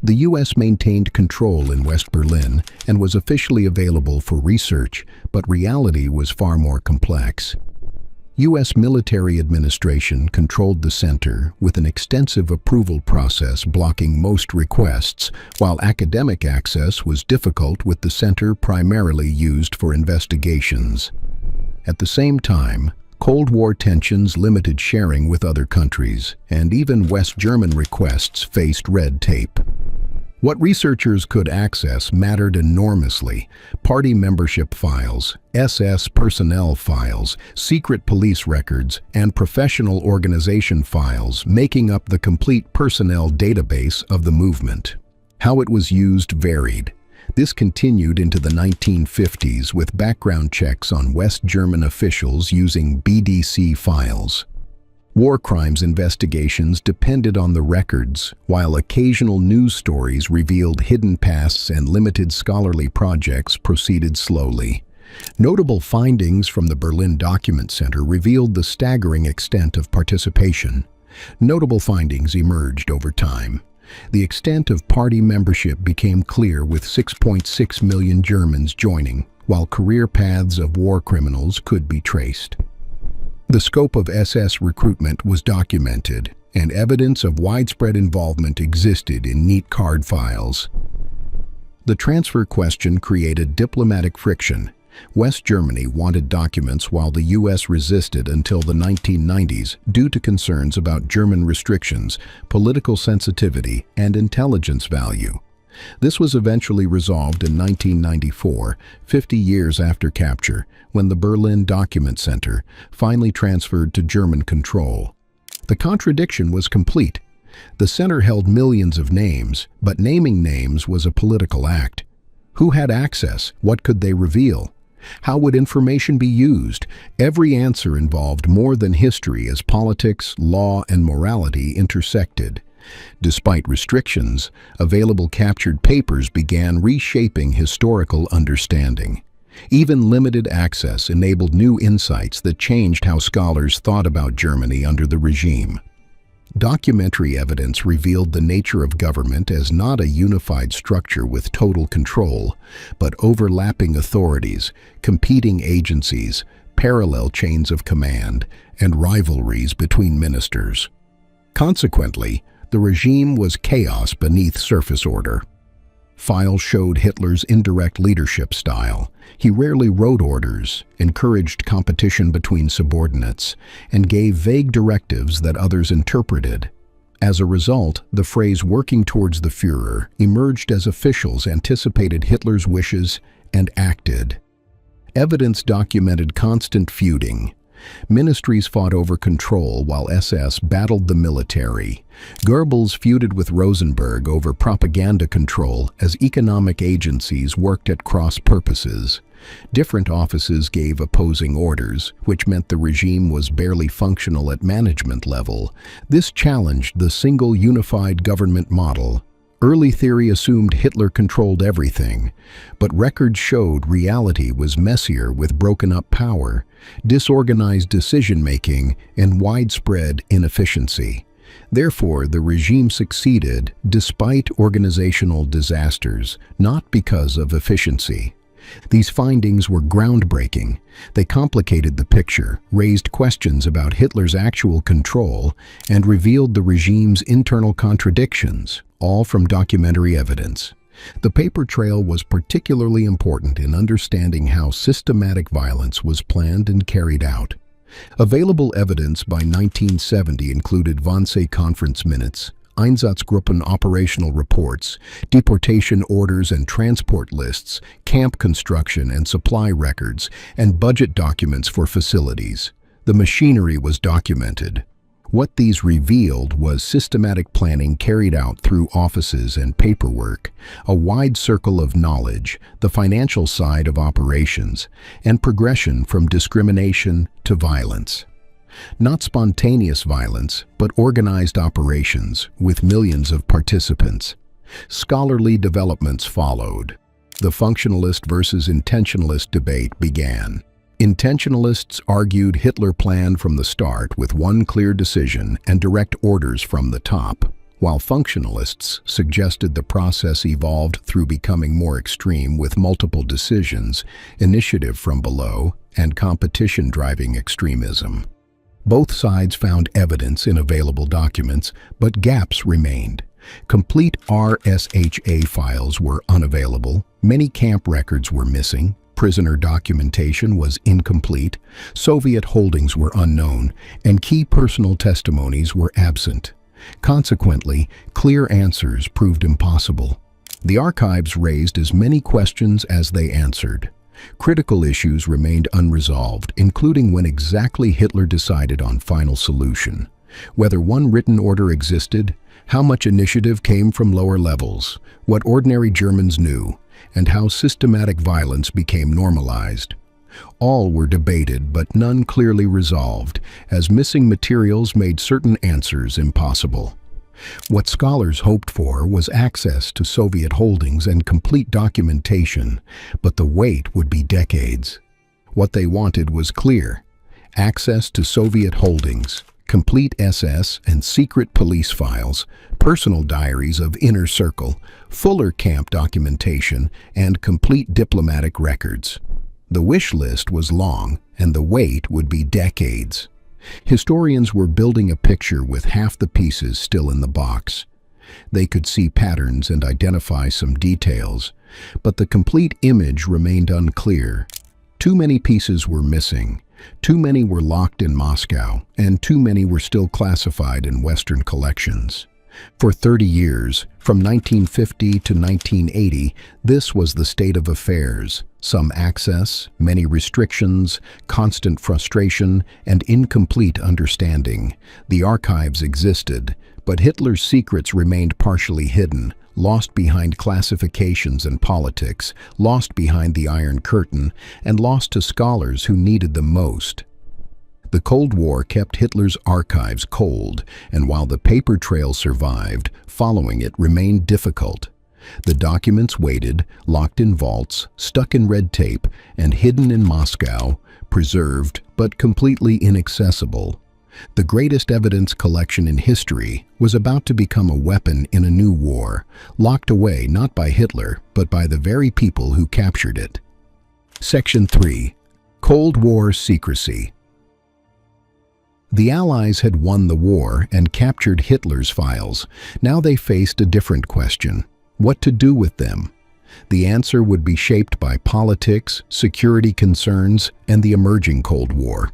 Speaker 1: The U.S. maintained control in West Berlin and was officially available for research, but reality was far more complex. U.S. military administration controlled the center with an extensive approval process blocking most requests, while academic access was difficult with the center primarily used for investigations. At the same time, Cold War tensions limited sharing with other countries, and even West German requests faced red tape. What researchers could access mattered enormously: party membership files, SS personnel files, secret police records, and professional organization files, making up the complete personnel database of the movement. How it was used varied. This continued into the 1950s with background checks on West German officials using BDC files. War crimes investigations depended on the records, while occasional news stories revealed hidden pasts and limited scholarly projects proceeded slowly. Notable findings from the Berlin Document Center revealed the staggering extent of participation. Notable findings emerged over time. The extent of party membership became clear, with 6.6 million Germans joining, while career paths of war criminals could be traced. The scope of SS recruitment was documented, and evidence of widespread involvement existed in neat card files. The transfer question created diplomatic friction. West Germany wanted documents while the U.S. resisted until the 1990s due to concerns about German restrictions, political sensitivity, and intelligence value. This was eventually resolved in 1994, 50 years after capture, when the Berlin Document Center finally transferred to German control. The contradiction was complete. The center held millions of names, but naming names was a political act. Who had access? What could they reveal? How would information be used? Every answer involved more than history, as politics, law, and morality intersected. Despite restrictions, available captured papers began reshaping historical understanding. Even limited access enabled new insights that changed how scholars thought about Germany under the regime. Documentary evidence revealed the nature of government as not a unified structure with total control, but overlapping authorities, competing agencies, parallel chains of command, and rivalries between ministers. Consequently, the regime was chaos beneath surface order. Files showed Hitler's indirect leadership style. He rarely wrote orders, encouraged competition between subordinates, and gave vague directives that others interpreted. As a result, the phrase "working towards the Führer" emerged as officials anticipated Hitler's wishes and acted. Evidence documented constant feuding. Ministries fought over control while SS battled the military. Goebbels feuded with Rosenberg over propaganda control as economic agencies worked at cross purposes. Different offices gave opposing orders, which meant the regime was barely functional at management level. This challenged the single unified government model. Early theory assumed Hitler controlled everything, but records showed reality was messier, with broken-up power, disorganized decision-making, and widespread inefficiency. Therefore, the regime succeeded despite organizational disasters, not because of efficiency. These findings were groundbreaking. They complicated the picture, raised questions about Hitler's actual control, and revealed the regime's internal contradictions, all from documentary evidence. The paper trail was particularly important in understanding how systematic violence was planned and carried out. Available evidence by 1970 included Wannsee conference minutes, Einsatzgruppen operational reports, deportation orders and transport lists, camp construction and supply records, and budget documents for facilities. The machinery was documented. What these revealed was systematic planning carried out through offices and paperwork, a wide circle of knowledge, the financial side of operations, and progression from discrimination to violence. Not spontaneous violence, but organized operations with millions of participants. Scholarly developments followed. The functionalist versus intentionalist debate began. Intentionalists argued Hitler planned from the start with one clear decision and direct orders from the top, while functionalists suggested the process evolved through becoming more extreme with multiple decisions, initiative from below, and competition driving extremism. Both sides found evidence in available documents, but gaps remained. Complete RSHA files were unavailable, many camp records were missing, prisoner documentation was incomplete, Soviet holdings were unknown, and key personal testimonies were absent. Consequently, clear answers proved impossible. The archives raised as many questions as they answered. Critical issues remained unresolved, including when exactly Hitler decided on final solution, whether one written order existed, how much initiative came from lower levels, what ordinary Germans knew, and how systematic violence became normalized. All were debated, but none clearly resolved, as missing materials made certain answers impossible. What scholars hoped for was access to Soviet holdings and complete documentation, but the wait would be decades. What they wanted was clear: access to Soviet holdings, complete SS and secret police files, personal diaries of inner circle, fuller camp documentation, and complete diplomatic records. The wish list was long, and the wait would be decades. Historians were building a picture with half the pieces still in the box. They could see patterns and identify some details, but the complete image remained unclear. Too many pieces were missing, too many were locked in Moscow, and too many were still classified in Western collections. For 30 years, from 1950 to 1980, this was the state of affairs. Some access, many restrictions, constant frustration, and incomplete understanding. The archives existed, but Hitler's secrets remained partially hidden, lost behind classifications and politics, lost behind the Iron Curtain, and lost to scholars who needed them most. The Cold War kept Hitler's archives cold, and while the paper trail survived, following it remained difficult. The documents waited, locked in vaults, stuck in red tape, and hidden in Moscow, preserved but completely inaccessible. The greatest evidence collection in history was about to become a weapon in a new war, locked away not by Hitler, but by the very people who captured it. Section 3. Cold War Secrecy. The Allies had won the war and captured Hitler's files. Now they faced a different question: what to do with them? The answer would be shaped by politics, security concerns, and the emerging Cold War.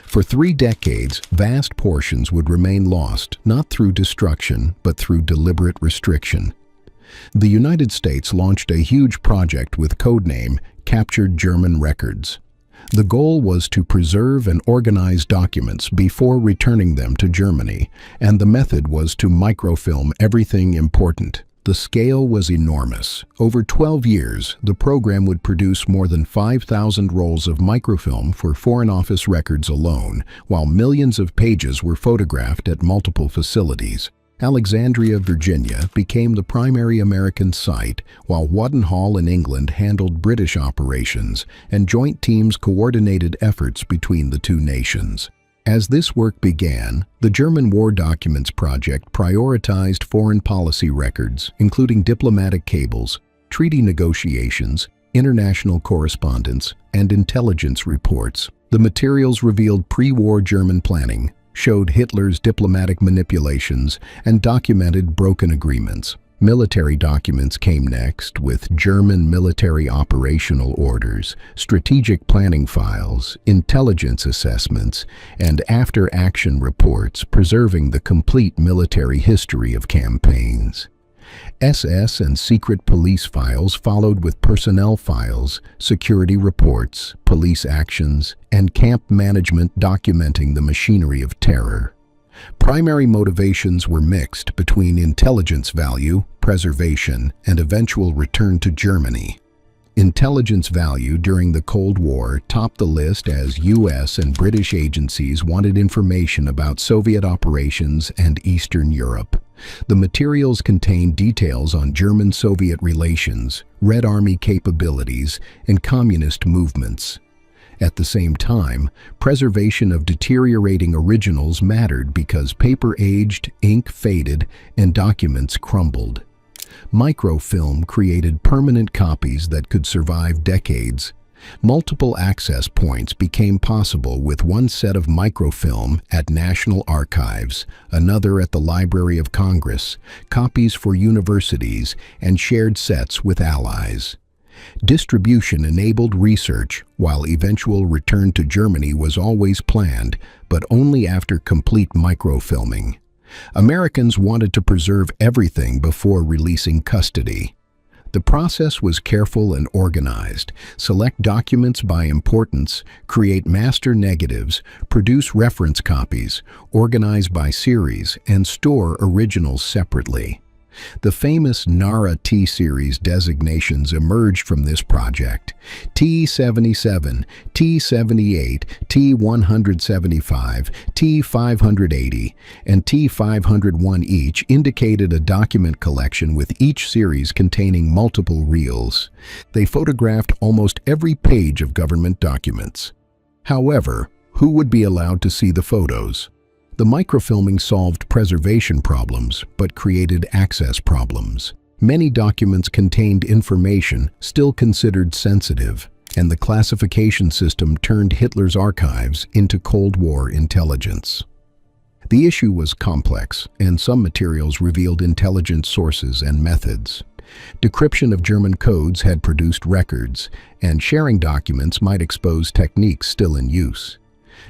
Speaker 1: For 3 decades, vast portions would remain lost, not through destruction, but through deliberate restriction. The United States launched a huge project with codename Captured German Records. The goal was to preserve and organize documents before returning them to Germany, and the method was to microfilm everything important. The scale was enormous. Over 12 years, the program would produce more than 5,000 rolls of microfilm for Foreign Office records alone, while millions of pages were photographed at multiple facilities. Alexandria, Virginia became the primary American site, while Wotton Hall in England handled British operations, and joint teams coordinated efforts between the two nations. As this work began, the German War Documents Project prioritized foreign policy records, including diplomatic cables, treaty negotiations, international correspondence, and intelligence reports. The materials revealed pre-war German planning, showed Hitler's diplomatic manipulations, and documented broken agreements. Military documents came next, with German military operational orders, strategic planning files, intelligence assessments, and after-action reports preserving the complete military history of campaigns. SS and secret police files followed with personnel files, security reports, police actions, and camp management documenting the machinery of terror. Primary motivations were mixed between intelligence value, preservation, and eventual return to Germany. Intelligence value during the Cold War topped the list as U.S. and British agencies wanted information about Soviet operations and Eastern Europe. The materials contained details on German-Soviet relations, Red Army capabilities, and communist movements. At the same time, preservation of deteriorating originals mattered because paper aged, ink faded, and documents crumbled. Microfilm created permanent copies that could survive decades. Multiple access points became possible with one set of microfilm at National Archives, another at the Library of Congress, copies for universities, and shared sets with allies. Distribution enabled research, while eventual return to Germany was always planned, but only after complete microfilming. Americans wanted to preserve everything before releasing custody. The process was careful and organized. Select documents by importance, create master negatives, produce reference copies, organize by series, and store originals separately. The famous NARA T-series designations emerged from this project. T77, T78, T175, T580, and T501 each indicated a document collection with each series containing multiple reels. They photographed almost every page of government documents. However, who would be allowed to see the photos? The microfilming solved preservation problems, but created access problems. Many documents contained information still considered sensitive, and the classification system turned Hitler's archives into Cold War intelligence. The issue was complex, and some materials revealed intelligent sources and methods. Decryption of German codes had produced records, and sharing documents might expose techniques still in use.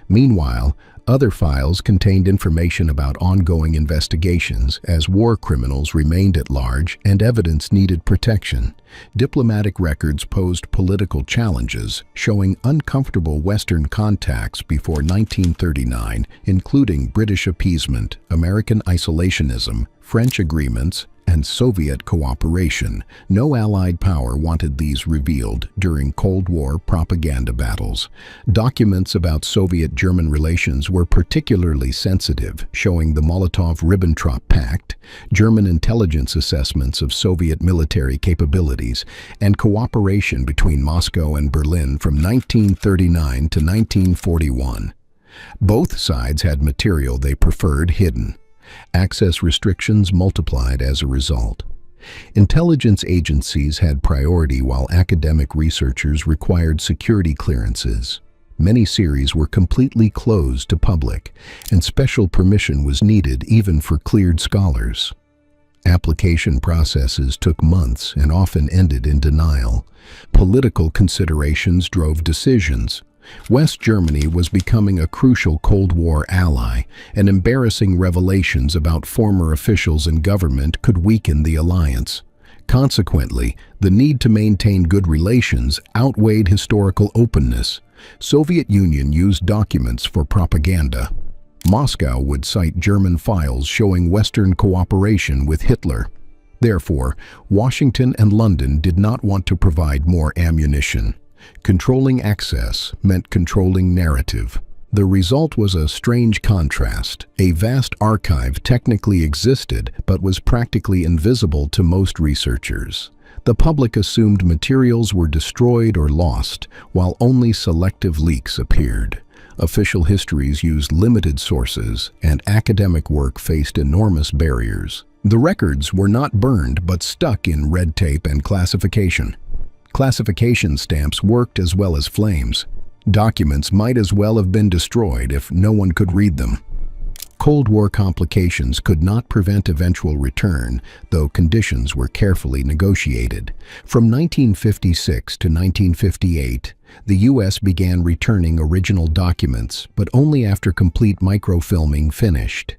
Speaker 1: Meanwhile, other files contained information about ongoing investigations as war criminals remained at large and evidence needed protection. Diplomatic records posed political challenges, showing uncomfortable Western contacts before 1939, including British appeasement, American isolationism, French agreements, and Soviet cooperation. No Allied power wanted these revealed during Cold War propaganda battles. Documents about Soviet-German relations were particularly sensitive, showing the Molotov-Ribbentrop Pact, German intelligence assessments of Soviet military capabilities, and cooperation between Moscow and Berlin from 1939 to 1941. Both sides had material they preferred hidden. Access restrictions multiplied as a result. Intelligence agencies had priority while academic researchers required security clearances. Many series were completely closed to public, and special permission was needed even for cleared scholars. Application processes took months and often ended in denial. Political considerations drove decisions. West Germany was becoming a crucial Cold War ally, and embarrassing revelations about former officials in government could weaken the alliance. Consequently, the need to maintain good relations outweighed historical openness. Soviet Union used documents for propaganda. Moscow would cite German files showing Western cooperation with Hitler. Therefore, Washington and London did not want to provide more ammunition. Controlling access meant controlling narrative. The result was a strange contrast. A vast archive technically existed but was practically invisible to most researchers. The public assumed materials were destroyed or lost, while only selective leaks appeared. Official histories used limited sources, and academic work faced enormous barriers. The records were not burned but stuck in red tape and classification. Classification stamps worked as well as flames. Documents might as well have been destroyed if no one could read them. Cold War complications could not prevent eventual return, though conditions were carefully negotiated. From 1956 to 1958, the U.S. began returning original documents, but only after complete microfilming finished.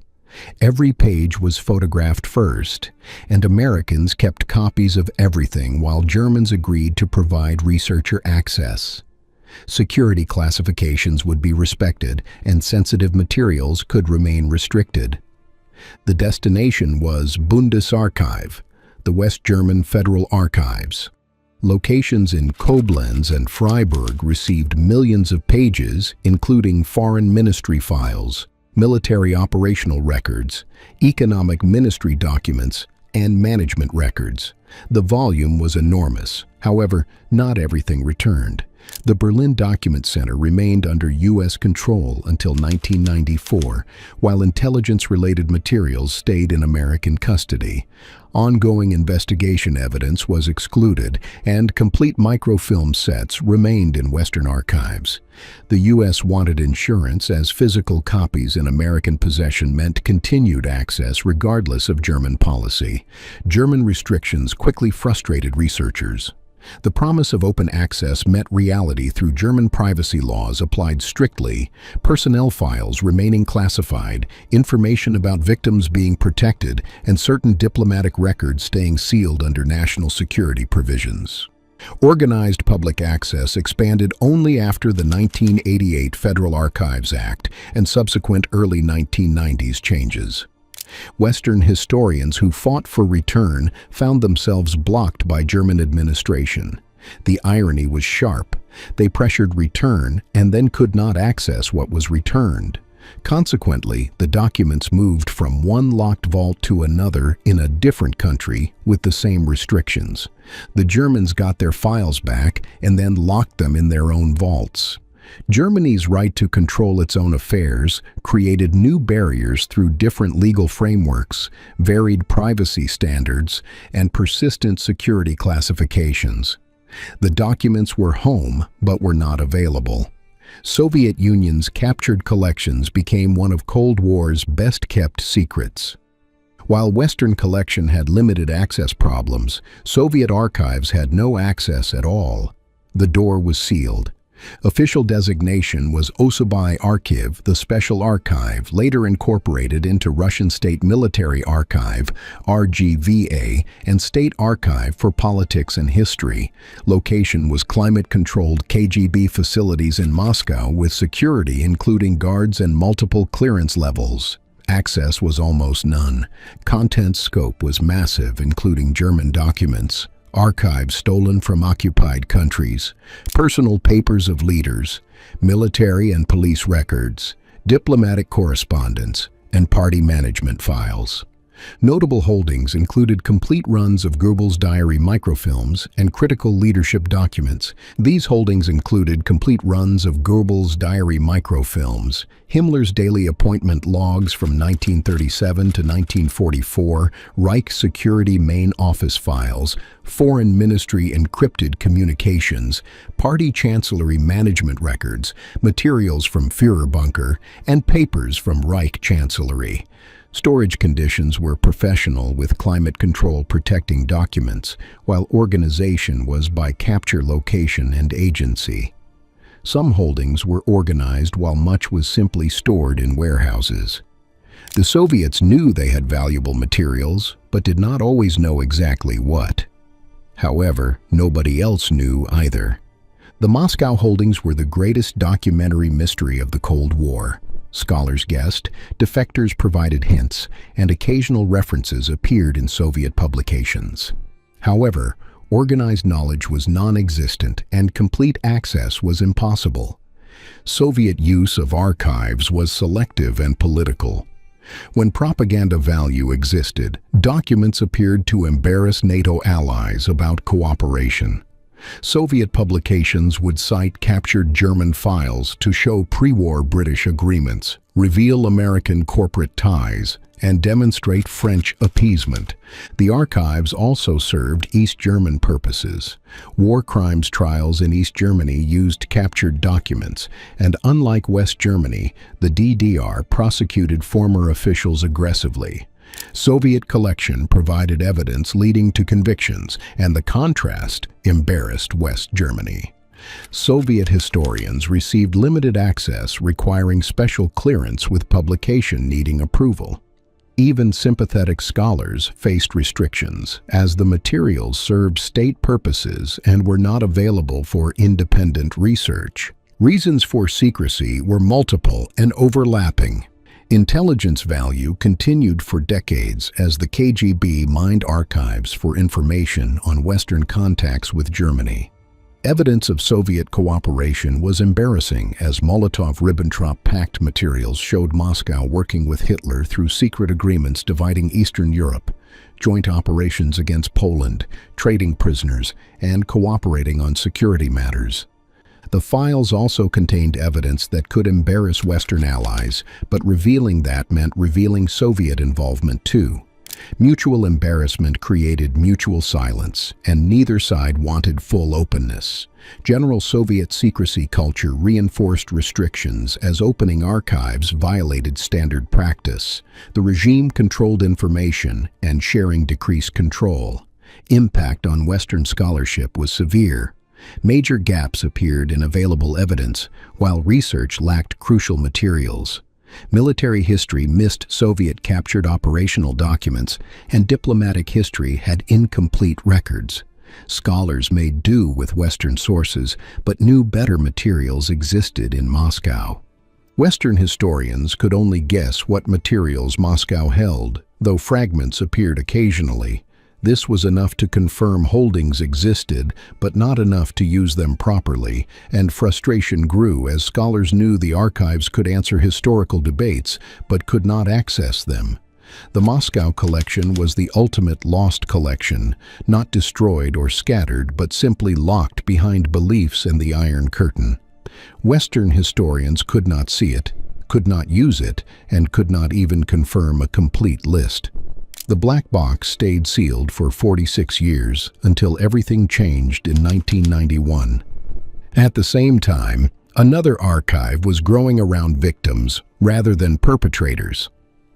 Speaker 1: Every page was photographed first, and Americans kept copies of everything while Germans agreed to provide researcher access. Security classifications would be respected, and sensitive materials could remain restricted. The destination was Bundesarchiv, the West German Federal Archives. Locations in Koblenz and Freiburg received millions of pages, including foreign ministry files, military operational records, economic ministry documents, and management records. The volume was enormous. However, not everything returned. The Berlin Document Center remained under U.S. control until 1994, while intelligence-related materials stayed in American custody. Ongoing investigation evidence was excluded, and complete microfilm sets remained in Western archives. The U.S. wanted insurance, as physical copies in American possession meant continued access regardless of German policy. German restrictions quickly frustrated researchers. The promise of open access met reality through German privacy laws applied strictly, personnel files remaining classified, information about victims being protected, and certain diplomatic records staying sealed under national security provisions. Organized public access expanded only after the 1988 Federal Archives Act and subsequent early 1990s changes. Western historians who fought for return found themselves blocked by German administration. The irony was sharp. They pressured return and then could not access what was returned. Consequently, the documents moved from one locked vault to another in a different country with the same restrictions. The Germans got their files back and then locked them in their own vaults. Germany's right to control its own affairs created new barriers through different legal frameworks, varied privacy standards, and persistent security classifications. The documents were home, but were not available. Soviet Union's captured collections became one of Cold War's best-kept secrets. While Western collection had limited access problems, Soviet archives had no access at all. The door was sealed. Official designation was Особый Archiv, the Special Archive, later incorporated into Russian State Military Archive, RGVA, and State Archive for Politics and History. Location was climate-controlled KGB facilities in Moscow with security including guards and multiple clearance levels. Access was almost none. Content scope was massive, including German documents, archives stolen from occupied countries, personal papers of leaders, military and police records, diplomatic correspondence, and party management files. Notable holdings included complete runs of Goebbels' diary microfilms and critical leadership documents. These holdings included complete runs of Goebbels' diary microfilms, Himmler's daily appointment logs from 1937 to 1944, Reich Security Main Office files, Foreign Ministry encrypted communications, Party Chancellery management records, materials from Führerbunker, and papers from Reich Chancellery. Storage conditions were professional with climate control protecting documents, while organization was by capture location and agency. Some holdings were organized while much was simply stored in warehouses. The Soviets knew they had valuable materials, but did not always know exactly what. However, nobody else knew either. The Moscow holdings were the greatest documentary mystery of the Cold War. Scholars guessed, defectors provided hints, and occasional references appeared in Soviet publications. However, organized knowledge was non-existent and complete access was impossible. Soviet use of archives was selective and political. When propaganda value existed, documents appeared to embarrass NATO allies about cooperation. Soviet publications would cite captured German files to show pre-war British agreements, reveal American corporate ties, and demonstrate French appeasement. The archives also served East German purposes. War crimes trials in East Germany used captured documents, and unlike West Germany, the DDR prosecuted former officials aggressively. Soviet collection provided evidence leading to convictions, and the contrast embarrassed West Germany. Soviet historians received limited access requiring special clearance with publication needing approval. Even sympathetic scholars faced restrictions, as the materials served state purposes and were not available for independent research. Reasons for secrecy were multiple and overlapping. Intelligence value continued for decades as the KGB mined archives for information on Western contacts with Germany. Evidence of Soviet cooperation was embarrassing as Molotov-Ribbentrop Pact materials showed Moscow working with Hitler through secret agreements dividing Eastern Europe, joint operations against Poland, trading prisoners, and cooperating on security matters. The files also contained evidence that could embarrass Western allies, but revealing that meant revealing Soviet involvement too. Mutual embarrassment created mutual silence, and neither side wanted full openness. General Soviet secrecy culture reinforced restrictions as opening archives violated standard practice. The regime controlled information, and sharing decreased control. Impact on Western scholarship was severe. Major gaps appeared in available evidence, while research lacked crucial materials. Military history missed Soviet-captured operational documents, and diplomatic history had incomplete records. Scholars made do with Western sources, but knew better materials existed in Moscow. Western historians could only guess what materials Moscow held, though fragments appeared occasionally. This was enough to confirm holdings existed, but not enough to use them properly, and frustration grew as scholars knew the archives could answer historical debates, but could not access them. The Moscow collection was the ultimate lost collection, not destroyed or scattered, but simply locked behind beliefs and the Iron Curtain. Western historians could not see it, could not use it, and could not even confirm a complete list. The black box stayed sealed for 46 years until everything changed in 1991. At the same time, another archive was growing around victims rather than perpetrators.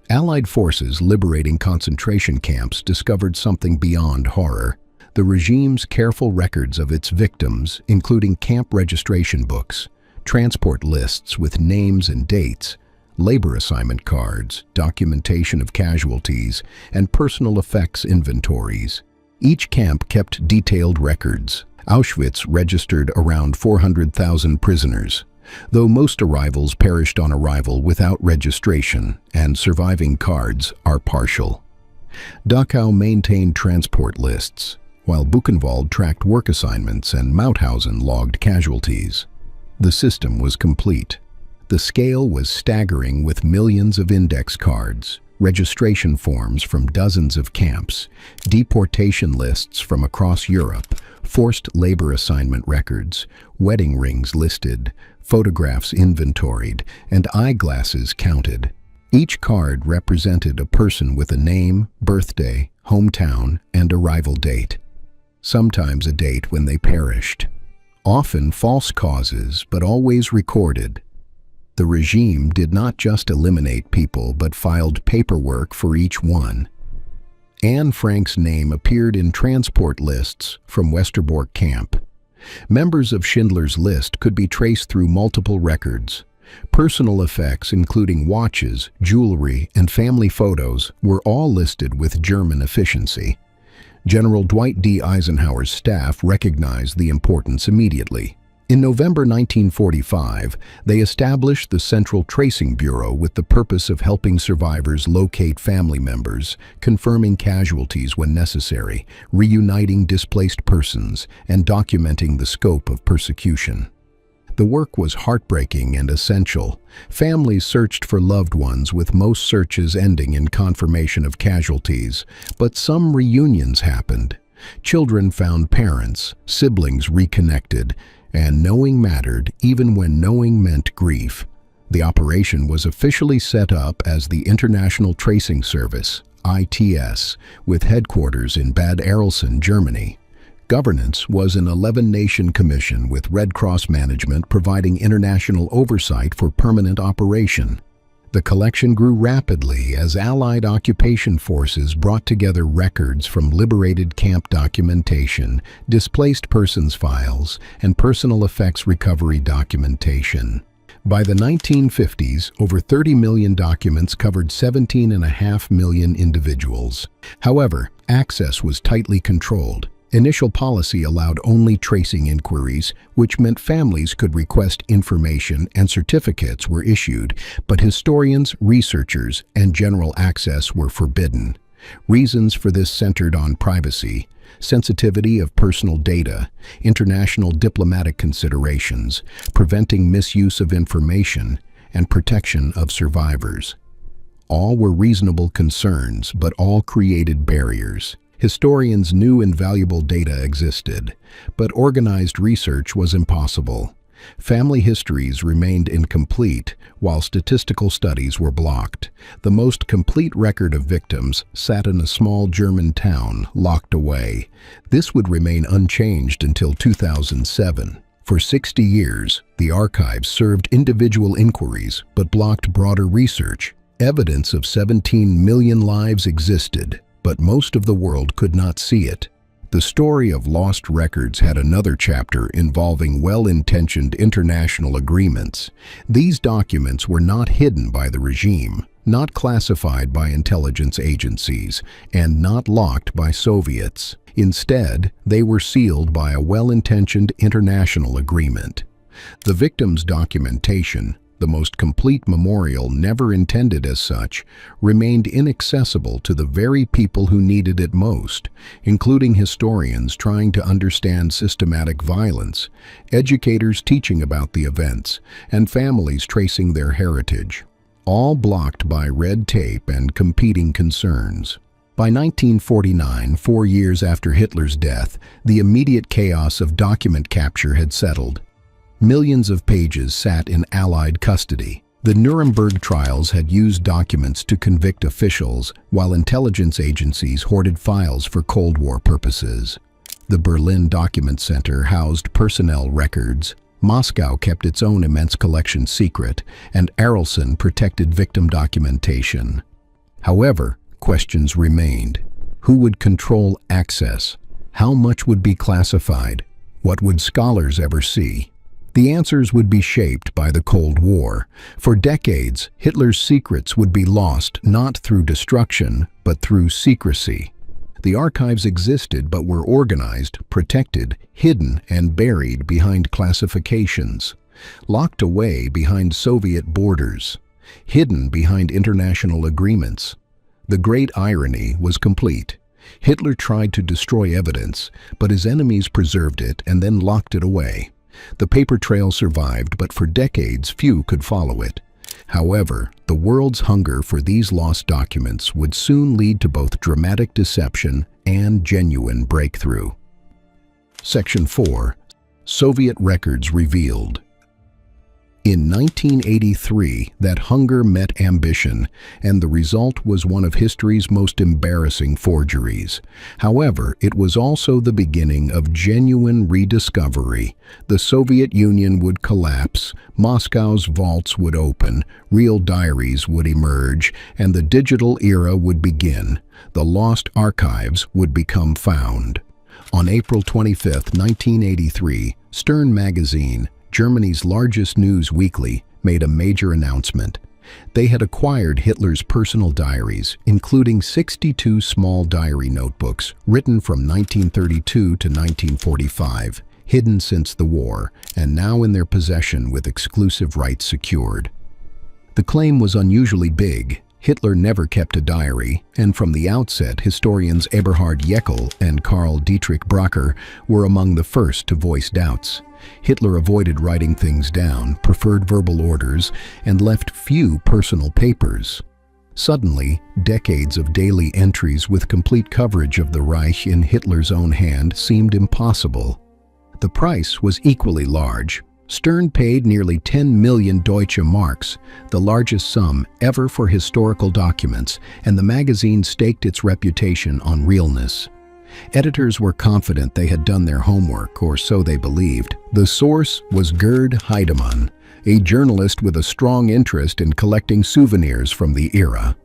Speaker 1: Allied forces liberating concentration camps discovered something beyond horror. The regime's careful records of its victims, including camp registration books, transport lists with names and dates, labor assignment cards, documentation of casualties, and personal effects inventories. Each camp kept detailed records. Auschwitz registered around 400,000 prisoners, though most arrivals perished on arrival without registration, and surviving cards are partial. Dachau maintained transport lists, while Buchenwald tracked work assignments and Mauthausen logged casualties. The system was complete. The scale was staggering, with millions of index cards, registration forms from dozens of camps, deportation lists from across Europe, forced labor assignment records, wedding rings listed, photographs inventoried, and eyeglasses counted. Each card represented a person with a name, birthday, hometown, and arrival date. Sometimes a date when they perished. Often false causes, but always recorded. The regime did not just eliminate people, but filed paperwork for each one. Anne Frank's name appeared in transport lists from Westerbork camp. Members of Schindler's List could be traced through multiple records. Personal effects, including watches, jewelry, and family photos, were all listed with German efficiency. General Dwight D. Eisenhower's staff recognized the importance immediately. In November 1945, they established the Central Tracing Bureau with the purpose of helping survivors locate family members, confirming casualties when necessary, reuniting displaced persons, and documenting the scope of persecution. The work was heartbreaking and essential. Families searched for loved ones, with most searches ending in confirmation of casualties, but some reunions happened. Children found parents, siblings reconnected, and knowing mattered even when knowing meant grief. The operation was officially set up as the International Tracing Service, ITS, with headquarters in Bad Arolsen, Germany. Governance was an 11-nation commission with Red Cross management providing international oversight for permanent operation. The collection grew rapidly as Allied occupation forces brought together records from liberated camp documentation, displaced persons files, and personal effects recovery documentation. By the 1950s, over 30 million documents covered 17.5 million individuals. However, access was tightly controlled. Initial policy allowed only tracing inquiries, which meant families could request information and certificates were issued, but historians, researchers, and general access were forbidden. Reasons for this centered on privacy, sensitivity of personal data, international diplomatic considerations, preventing misuse of information, and protection of survivors. All were reasonable concerns, but all created barriers. Historians knew invaluable data existed, but organized research was impossible. Family histories remained incomplete, while statistical studies were blocked. The most complete record of victims sat in a small German town, locked away. This would remain unchanged until 2007. For 60 years, the archives served individual inquiries, but blocked broader research. Evidence of 17 million lives existed, but most of the world could not see it. The story of lost records had another chapter involving well-intentioned international agreements. These documents were not hidden by the regime, not classified by intelligence agencies, and not locked by Soviets. Instead, they were sealed by a well-intentioned international agreement. The victim's documentation, the most complete memorial never intended as such, remained inaccessible to the very people who needed it most, including historians trying to understand systematic violence, educators teaching about the events, and families tracing their heritage, all blocked by red tape and competing concerns. By 1949, 4 years after Hitler's death, the immediate chaos of document capture had settled. Millions of pages sat in Allied custody. The Nuremberg trials had used documents to convict officials, while intelligence agencies hoarded files for Cold War purposes. The Berlin Document Center housed personnel records. Moscow kept its own immense collection secret, and Arelson protected victim documentation. However, questions remained. Who would control access? How much would be classified? What would scholars ever see? The answers would be shaped by the Cold War. For decades, Hitler's secrets would be lost not through destruction, but through secrecy. The archives existed but were organized, protected, hidden, and buried behind classifications, locked away behind Soviet borders, hidden behind international agreements. The great irony was complete. Hitler tried to destroy evidence, but his enemies preserved it and then locked it away. The paper trail survived, but for decades few could follow it. However, the world's hunger for these lost documents would soon lead to both dramatic deception and genuine breakthrough. Section 4. Soviet Records Revealed. In 1983, that hunger met ambition, and the result was one of history's most embarrassing forgeries. However, it was also the beginning of genuine rediscovery. The Soviet Union would collapse, Moscow's vaults would open, real diaries would emerge, and the digital era would begin. The lost archives would become found. On April 25, 1983, Stern magazine, Germany's largest news weekly, made a major announcement. They had acquired Hitler's personal diaries, including 62 small diary notebooks written from 1932 to 1945, hidden since the war, and now in their possession with exclusive rights secured. The claim was unusually big. Hitler never kept a diary, and from the outset, historians Eberhard Jäckel and Karl Dietrich Bracher were among the first to voice doubts. Hitler avoided writing things down, preferred verbal orders, and left few personal papers. Suddenly, decades of daily entries with complete coverage of the Reich in Hitler's own hand seemed impossible. The price was equally large. Stern paid nearly 10 million Deutsche Marks, the largest sum ever for historical documents, and the magazine staked its reputation on realness. Editors were confident they had done their homework, or so they believed. The source was Gerd Heidemann, a journalist with a strong interest in collecting souvenirs from the era.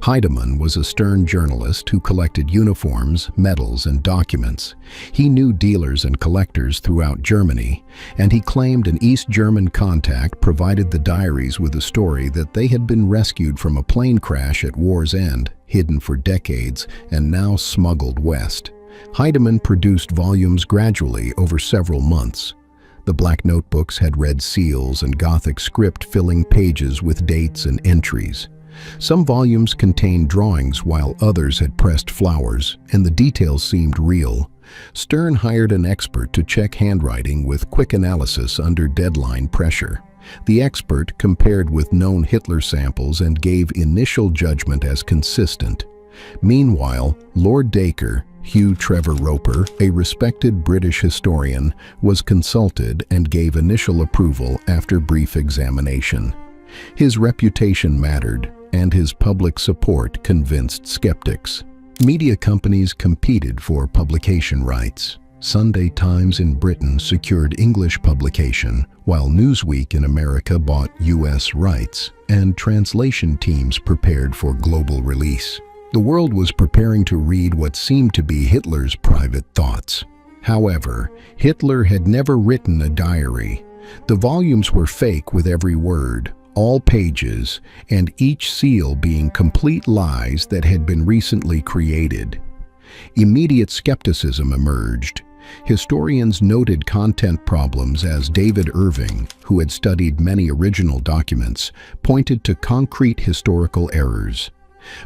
Speaker 1: Heidemann was a Stern journalist who collected uniforms, medals, and documents. He knew dealers and collectors throughout Germany, and he claimed an East German contact provided the diaries with a story that they had been rescued from a plane crash at war's end, hidden for decades, and now smuggled west. Heidemann produced volumes gradually over several months. The black notebooks had red seals and Gothic script filling pages with dates and entries. Some volumes contained drawings while others had pressed flowers, and the details seemed real. Stern hired an expert to check handwriting with quick analysis under deadline pressure. The expert compared with known Hitler samples and gave initial judgment as consistent. Meanwhile, Lord Dacre, Hugh Trevor Roper, a respected British historian, was consulted and gave initial approval after brief examination. His reputation mattered, and his public support convinced skeptics. Media companies competed for publication rights. Sunday Times in Britain secured English publication, while Newsweek in America bought U.S. rights, and translation teams prepared for global release. The world was preparing to read what seemed to be Hitler's private thoughts. However, Hitler had never written a diary. The volumes were fake with every word, all pages, and each seal being complete lies that had been recently created. Immediate skepticism emerged. Historians noted content problems as David Irving, who had studied many original documents, pointed to concrete historical errors.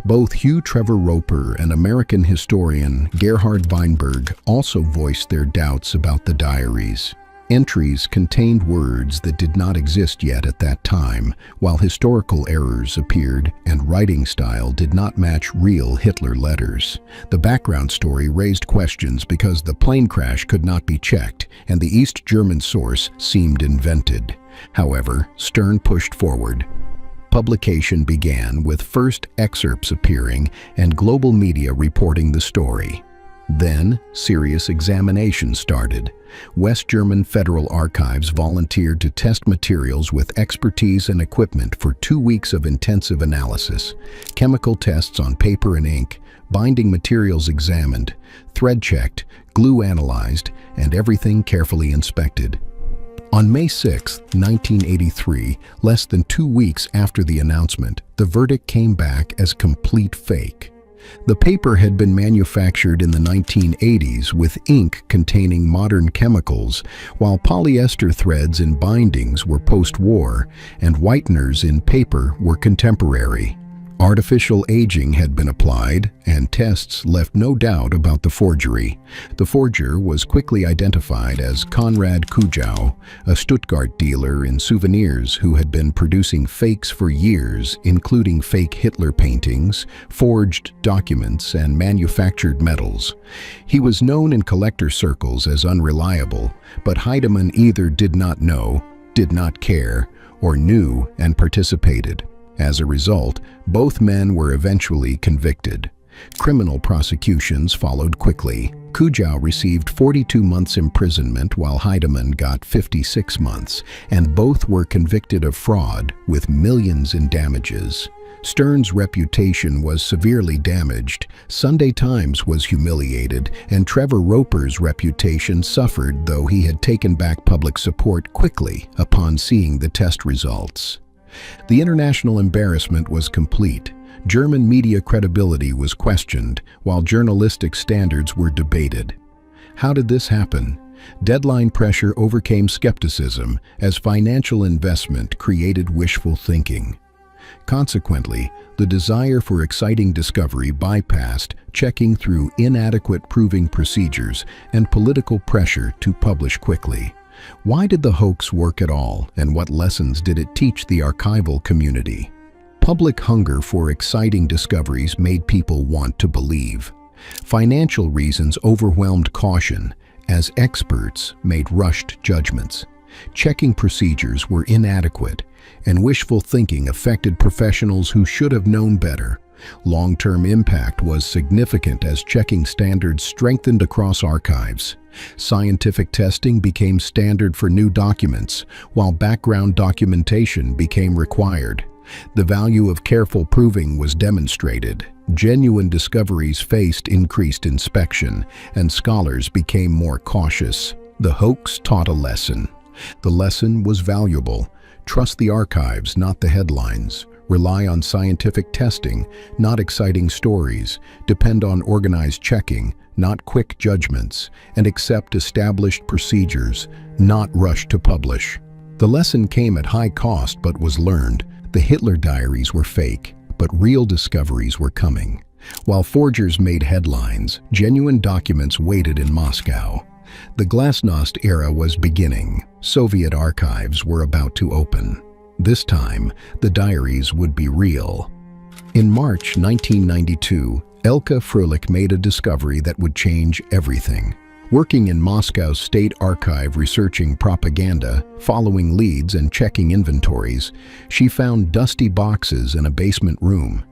Speaker 1: Both Hugh Trevor Roper and American historian Gerhard Weinberg also voiced their doubts about the diaries. Entries contained words that did not exist yet at that time, while historical errors appeared and writing style did not match real Hitler letters. The background story raised questions because the plane crash could not be checked and the East German source seemed invented. However, Stern pushed forward. Publication began with first excerpts appearing and global media reporting the story. Then, serious examination started. West German Federal Archives volunteered to test materials with expertise and equipment for 2 weeks of intensive analysis. Chemical tests on paper and ink, binding materials examined, thread checked, glue analyzed, and everything carefully inspected. On May 6, 1983, less than 2 weeks after the announcement, the verdict came back as complete fake. The paper had been manufactured in the 1980s with ink containing modern chemicals, while polyester threads in bindings were post-war and whiteners in paper were contemporary. Artificial aging had been applied, and tests left no doubt about the forgery. The forger was quickly identified as Konrad Kujau, a Stuttgart dealer in souvenirs who had been producing fakes for years, including fake Hitler paintings, forged documents, and manufactured medals. He was known in collector circles as unreliable, but Heidemann either did not know, did not care, or knew and participated. As a result, both men were eventually convicted. Criminal prosecutions followed quickly. Kujau received 42 months imprisonment while Heidemann got 56 months, and both were convicted of fraud with millions in damages. Stern's reputation was severely damaged, Sunday Times was humiliated, and Trevor Roper's reputation suffered, though he had taken back public support quickly upon seeing the test results. The international embarrassment was complete. German media credibility was questioned, while journalistic standards were debated. How did this happen? Deadline pressure overcame skepticism as financial investment created wishful thinking. Consequently, the desire for exciting discovery bypassed checking through inadequate proving procedures and political pressure to publish quickly. Why did the hoax work at all, and what lessons did it teach the archival community? Public hunger for exciting discoveries made people want to believe. Financial reasons overwhelmed caution, as experts made rushed judgments. Checking procedures were inadequate, and wishful thinking affected professionals who should have known better. Long-term impact was significant as checking standards strengthened across archives. Scientific testing became standard for new documents, while background documentation became required. The value of careful proving was demonstrated. Genuine discoveries faced increased inspection, and scholars became more cautious. The hoax taught a lesson. The lesson was valuable. Trust the archives, not the headlines. Rely on scientific testing, not exciting stories. Depend on organized checking, not quick judgments. And accept established procedures, not rush to publish. The lesson came at high cost but was learned. The Hitler diaries were fake, but real discoveries were coming. While forgers made headlines, genuine documents waited in Moscow. The Glasnost era was beginning. Soviet archives were about to open. This time, the diaries would be real. In March 1992, Elke Fröhlich made a discovery that would change everything. Working in Moscow's State Archive researching propaganda, following leads and checking inventories, she found dusty boxes in a basement room.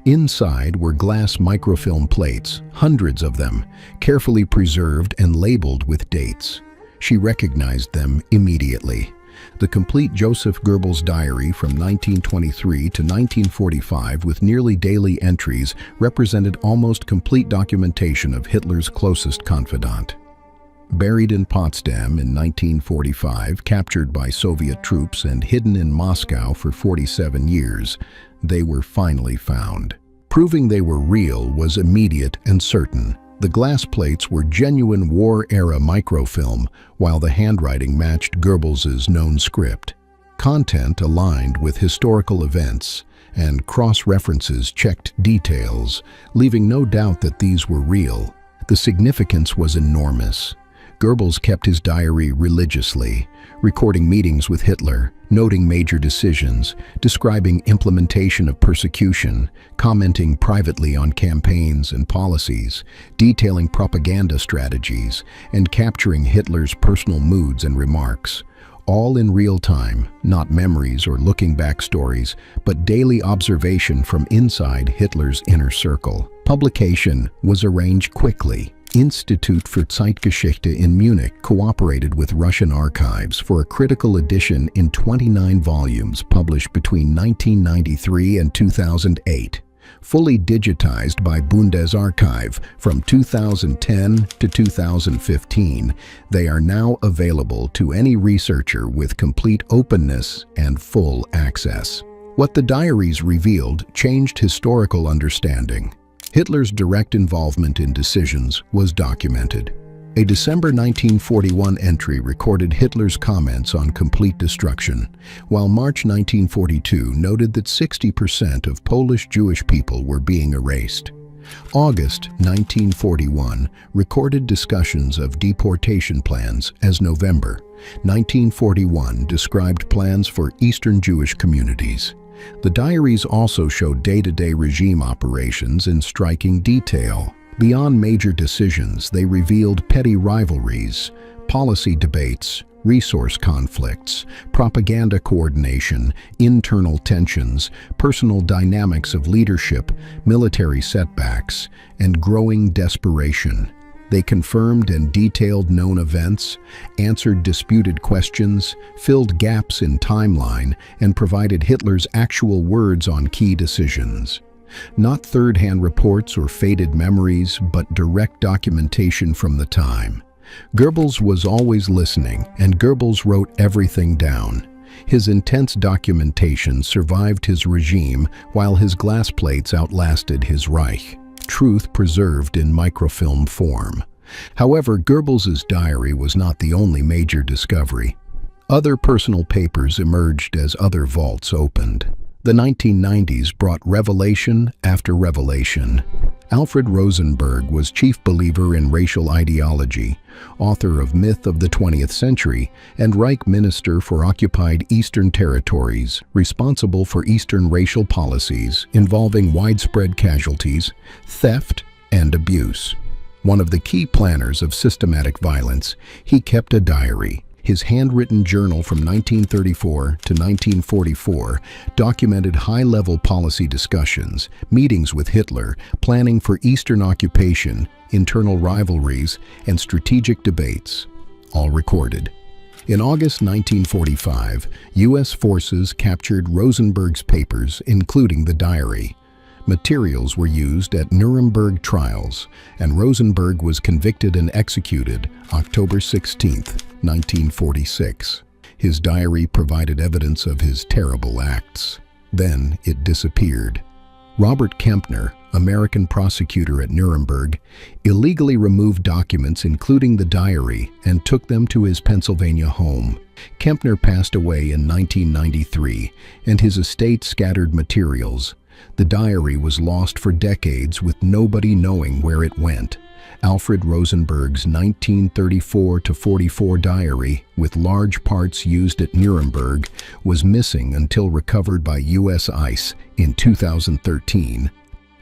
Speaker 1: Inside were glass microfilm plates, hundreds of them, carefully preserved and labeled with dates. She recognized them immediately. The complete Joseph Goebbels diary from 1923 to 1945 with nearly daily entries represented almost complete documentation of Hitler's closest confidant. Buried in Potsdam in 1945, captured by Soviet troops and hidden in Moscow for 47 years, they were finally found. Proving they were real was immediate and certain. The glass plates were genuine war-era microfilm, while the handwriting matched Goebbels's known script. Content aligned with historical events, and cross-references checked details, leaving no doubt that these were real. The significance was enormous. Goebbels kept his diary religiously, recording meetings with Hitler, noting major decisions, describing implementation of persecution, commenting privately on campaigns and policies, detailing propaganda strategies, and capturing Hitler's personal moods and remarks. All in real time, not memories or looking back stories, but daily observation from inside Hitler's inner circle. Publication was arranged quickly. Institute für Zeitgeschichte in Munich cooperated with Russian archives for a critical edition in 29 volumes published between 1993 and 2008. Fully digitized by Bundesarchiv from 2010 to 2015, they are now available to any researcher with complete openness and full access. What the diaries revealed changed historical understanding. Hitler's direct involvement in decisions was documented. A December 1941 entry recorded Hitler's comments on complete destruction, while March 1942 noted that 60% of Polish Jewish people were being erased. August 1941 recorded discussions of deportation plans, as November 1941 described plans for Eastern Jewish communities. The diaries also show day-to-day regime operations in striking detail. Beyond major decisions, they revealed petty rivalries, policy debates, resource conflicts, propaganda coordination, internal tensions, personal dynamics of leadership, military setbacks, and growing desperation. They confirmed and detailed known events, answered disputed questions, filled gaps in timeline, and provided Hitler's actual words on key decisions. Not third-hand reports or faded memories, but direct documentation from the time. Goebbels was always listening, and Goebbels wrote everything down. His intense documentation survived his regime, while his glass plates outlasted his Reich. Truth preserved in microfilm form. However, Goebbels's diary was not the only major discovery. Other personal papers emerged as other vaults opened. The 1990s brought revelation after revelation. Alfred Rosenberg was chief believer in racial ideology, author of Myth of the 20th Century, and Reich Minister for occupied Eastern territories, responsible for Eastern racial policies involving widespread casualties, theft, and abuse. One of the key planners of systematic violence, he kept a diary. His handwritten journal from 1934 to 1944 documented high-level policy discussions, meetings with Hitler, planning for Eastern occupation, internal rivalries, and strategic debates, all recorded. In August 1945, U.S. forces captured Rosenberg's papers, including the diary. Materials were used at Nuremberg trials, and Rosenberg was convicted and executed October 16, 1946. His diary provided evidence of his terrible acts. Then it disappeared. Robert Kempner, American prosecutor at Nuremberg, illegally removed documents including the diary and took them to his Pennsylvania home. Kempner passed away in 1993, and his estate scattered materials. The diary was lost for decades with nobody knowing where it went. Alfred Rosenberg's 1934-44 diary, with large parts used at Nuremberg, was missing until recovered by U.S. ICE in 2013.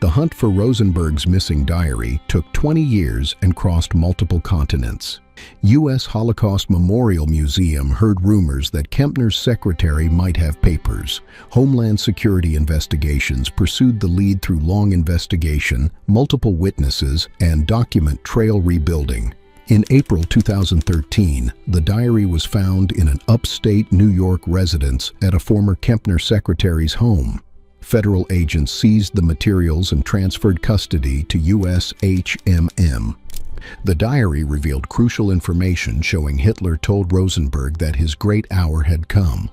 Speaker 1: The hunt for Rosenberg's missing diary took 20 years and crossed multiple continents. U.S. Holocaust Memorial Museum heard rumors that Kempner's secretary might have papers. Homeland Security investigations pursued the lead through long investigation, multiple witnesses, and document trail rebuilding. In April 2013, the diary was found in an upstate New York residence at a former Kempner secretary's home. Federal agents seized the materials and transferred custody to US HMM. The diary revealed crucial information showing Hitler told Rosenberg that his great hour had come.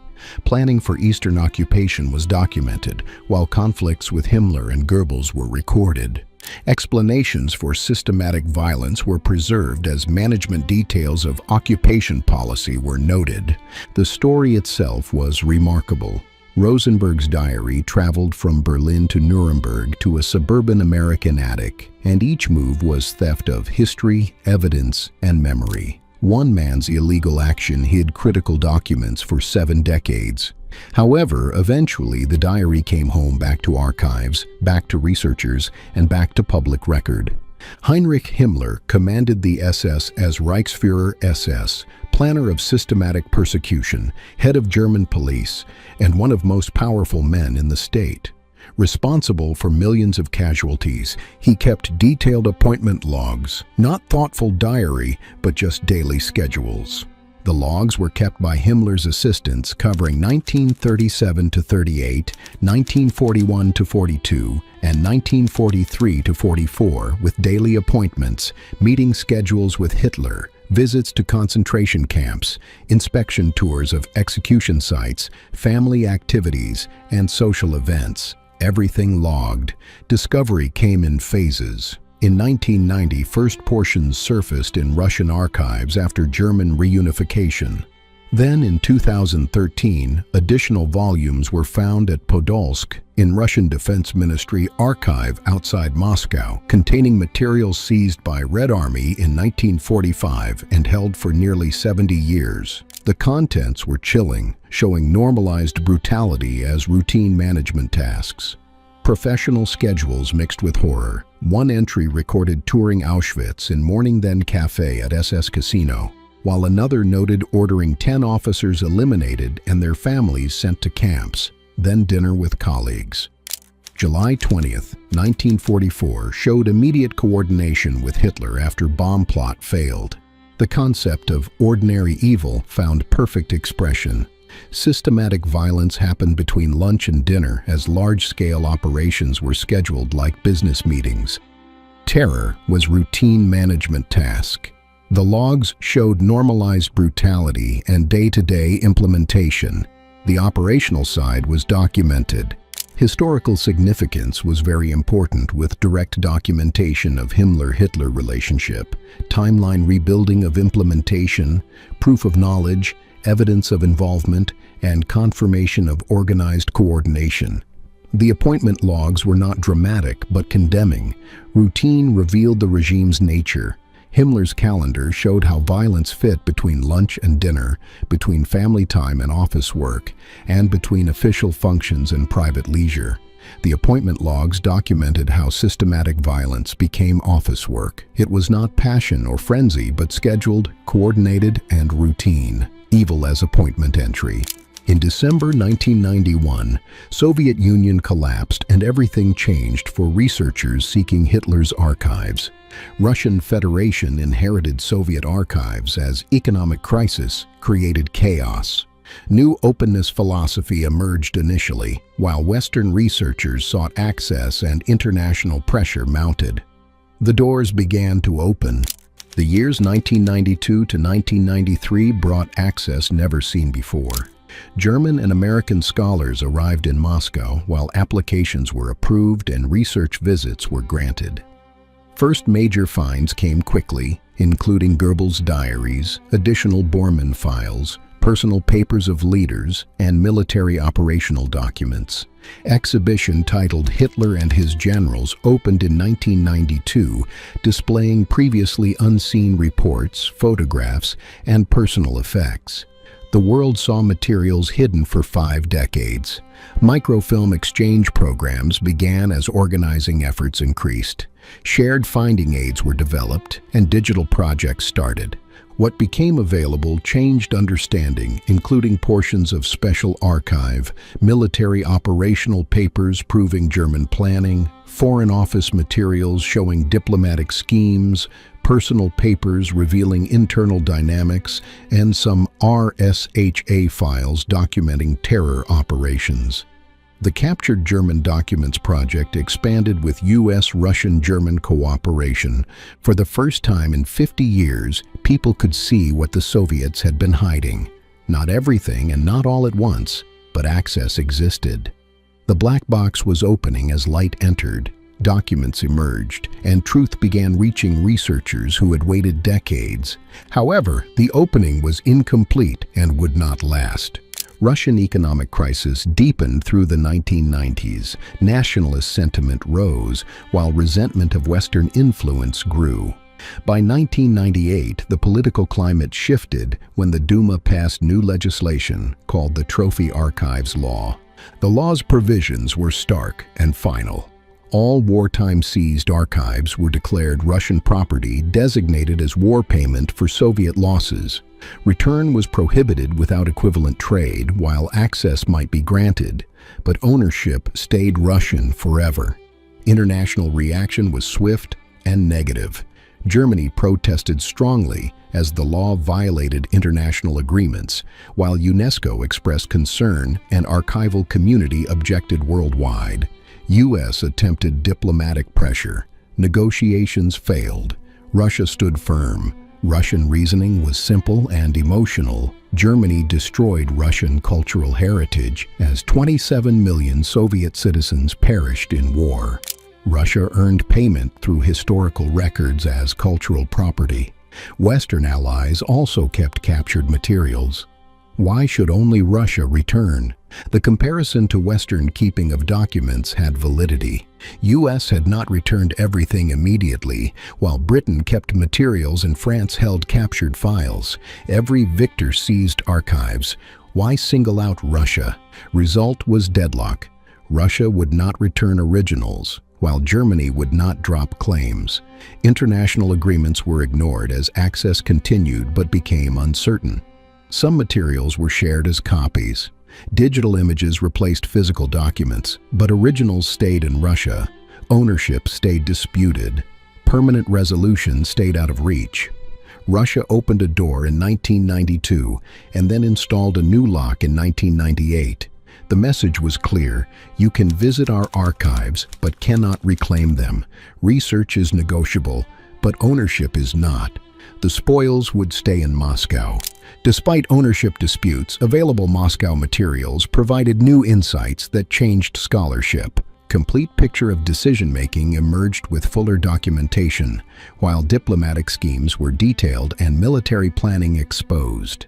Speaker 1: Planning for Eastern occupation was documented, while conflicts with Himmler and Goebbels were recorded. Explanations for systematic violence were preserved as management details of occupation policy were noted. The story itself was remarkable. Rosenberg's diary traveled from Berlin to Nuremberg to a suburban American attic, and each move was theft of history, evidence, and memory. One man's illegal action hid critical documents for 7 decades. However, eventually the diary came home back to archives, back to researchers, and back to public record. Heinrich Himmler commanded the SS as Reichsführer SS, planner of systematic persecution, head of German police, and one of most powerful men in the state. Responsible for millions of casualties, he kept detailed appointment logs, not thoughtful diary, but just daily schedules. The logs were kept by Himmler's assistants covering 1937 to 38, 1941 to 42, and 1943 to 44, with daily appointments, meeting schedules with Hitler, visits to concentration camps, inspection tours of execution sites, family activities, and social events. Everything logged. Discovery came in phases. In 1990, first portions surfaced in Russian archives after German reunification. Then, in 2013, additional volumes were found at Podolsk in Russian Defense Ministry archive outside Moscow, containing materials seized by Red Army in 1945 and held for nearly 70 years. The contents were chilling, showing normalized brutality as routine management tasks. Professional schedules mixed with horror. One entry recorded touring Auschwitz and Morning Then Cafe at SS Casino, while another noted ordering 10 officers eliminated and their families sent to camps, then dinner with colleagues. July 20th, 1944 showed immediate coordination with Hitler after bomb plot failed. The concept of ordinary evil found perfect expression. Systematic violence happened between lunch and dinner as large-scale operations were scheduled like business meetings. Terror was routine management task. The logs showed normalized brutality and day-to-day implementation. The operational side was documented. Historical significance was very important with direct documentation of Himmler-Hitler relationship, timeline rebuilding of implementation, proof of knowledge, evidence of involvement, and confirmation of organized coordination. The appointment logs were not dramatic but condemning. Routine revealed the regime's nature. Himmler's calendar showed how violence fit between lunch and dinner, between family time and office work, and between official functions and private leisure. The appointment logs documented how systematic violence became office work. It was not passion or frenzy, but scheduled, coordinated, and routine. Evil as appointment entry. In December 1991, Soviet Union collapsed and everything changed for researchers seeking Hitler's archives. Russian Federation inherited Soviet archives as economic crisis created chaos. New openness philosophy emerged initially, while Western researchers sought access and international pressure mounted. The doors began to open. The years 1992 to 1993 brought access never seen before. German and American scholars arrived in Moscow while applications were approved and research visits were granted. First major finds came quickly, including Goebbels' diaries, additional Bormann files, personal papers of leaders, and military operational documents. Exhibition titled Hitler and His Generals opened in 1992, displaying previously unseen reports, photographs, and personal effects. The world saw materials hidden for 5 decades. Microfilm exchange programs began as organizing efforts increased. Shared finding aids were developed, and digital projects started. What became available changed understanding, including portions of special archive, military operational papers proving German planning, Foreign Office materials showing diplomatic schemes, personal papers revealing internal dynamics, and some RSHA files documenting terror operations. The Captured German Documents project expanded with U.S.-Russian-German cooperation. For the first time in 50 years, people could see what the Soviets had been hiding. Not everything and not all at once, but access existed. The black box was opening as light entered, documents emerged, and truth began reaching researchers who had waited decades. However, the opening was incomplete and would not last. Russian economic crisis deepened through the 1990s. Nationalist sentiment rose, while resentment of Western influence grew. By 1998, the political climate shifted when the Duma passed new legislation called the Trophy Archives Law. The law's provisions were stark and final. All wartime seized archives were declared Russian property designated as war payment for Soviet losses. Return was prohibited without equivalent trade, while access might be granted, but ownership stayed Russian forever. International reaction was swift and negative. Germany protested strongly as the law violated international agreements, while UNESCO expressed concern and archival community objected worldwide. U.S. attempted diplomatic pressure. Negotiations failed. Russia stood firm. Russian reasoning was simple and emotional. Germany destroyed Russian cultural heritage as 27 million Soviet citizens perished in war. Russia earned payment through historical records as cultural property. Western allies also kept captured materials. Why should only Russia return? The comparison to Western keeping of documents had validity. U.S. had not returned everything immediately, while Britain kept materials and France held captured files. Every victor seized archives. Why single out Russia? Result was deadlock. Russia would not return originals, while Germany would not drop claims. International agreements were ignored as access continued but became uncertain. Some materials were shared as copies. Digital images replaced physical documents, but originals stayed in Russia. Ownership stayed disputed. Permanent resolution stayed out of reach. Russia opened a door in 1992 and then installed a new lock in 1998. The message was clear: you can visit our archives but cannot reclaim them. Research is negotiable, but ownership is not. The spoils would stay in Moscow. Despite ownership disputes, available Moscow materials provided new insights that changed scholarship. Complete picture of decision-making emerged with fuller documentation, while diplomatic schemes were detailed and military planning exposed.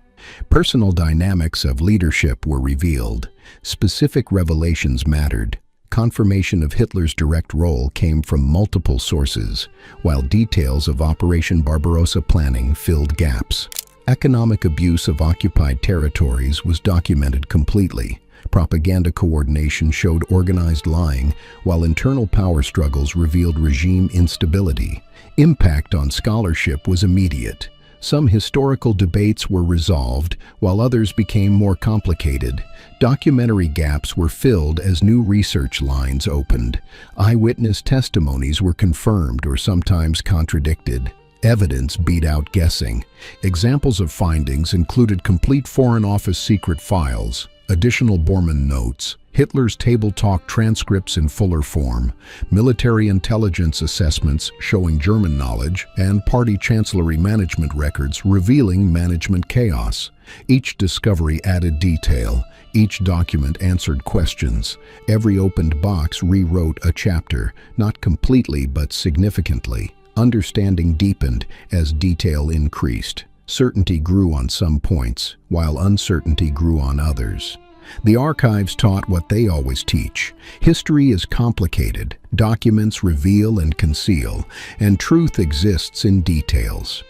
Speaker 1: Personal dynamics of leadership were revealed. Specific revelations mattered. Confirmation of Hitler's direct role came from multiple sources, while details of Operation Barbarossa planning filled gaps. Economic abuse of occupied territories was documented completely. Propaganda coordination showed organized lying, while internal power struggles revealed regime instability. Impact on scholarship was immediate. Some historical debates were resolved, while others became more complicated. Documentary gaps were filled as new research lines opened. Eyewitness testimonies were confirmed or sometimes contradicted. Evidence beat out guessing. Examples of findings included complete Foreign Office secret files, additional Bormann notes, Hitler's table talk transcripts in fuller form, military intelligence assessments showing German knowledge, and party chancellery management records revealing management chaos. Each discovery added detail. Each document answered questions. Every opened box rewrote a chapter, not completely but significantly. Understanding deepened as detail increased. Certainty grew on some points, while uncertainty grew on others. The archives taught what they always teach. History is complicated. Documents reveal and conceal, and truth exists in details.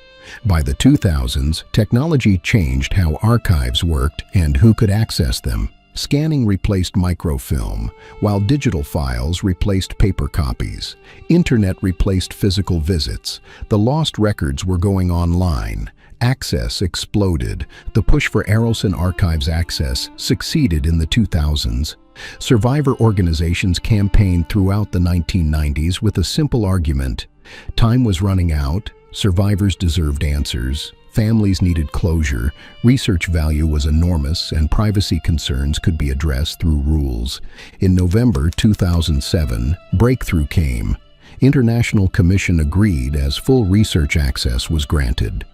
Speaker 1: By the 2000s, technology changed how archives worked and who could access them. Scanning replaced microfilm, while digital files replaced paper copies. Internet replaced physical visits. The lost records were going online. Access exploded. The push for Arolsen Archives access succeeded in the 2000s. Survivor organizations campaigned throughout the 1990s with a simple argument. Time was running out, survivors deserved answers, families needed closure, research value was enormous, and privacy concerns could be addressed through rules. In November 2007, breakthrough came. International Commission agreed as full research access was granted.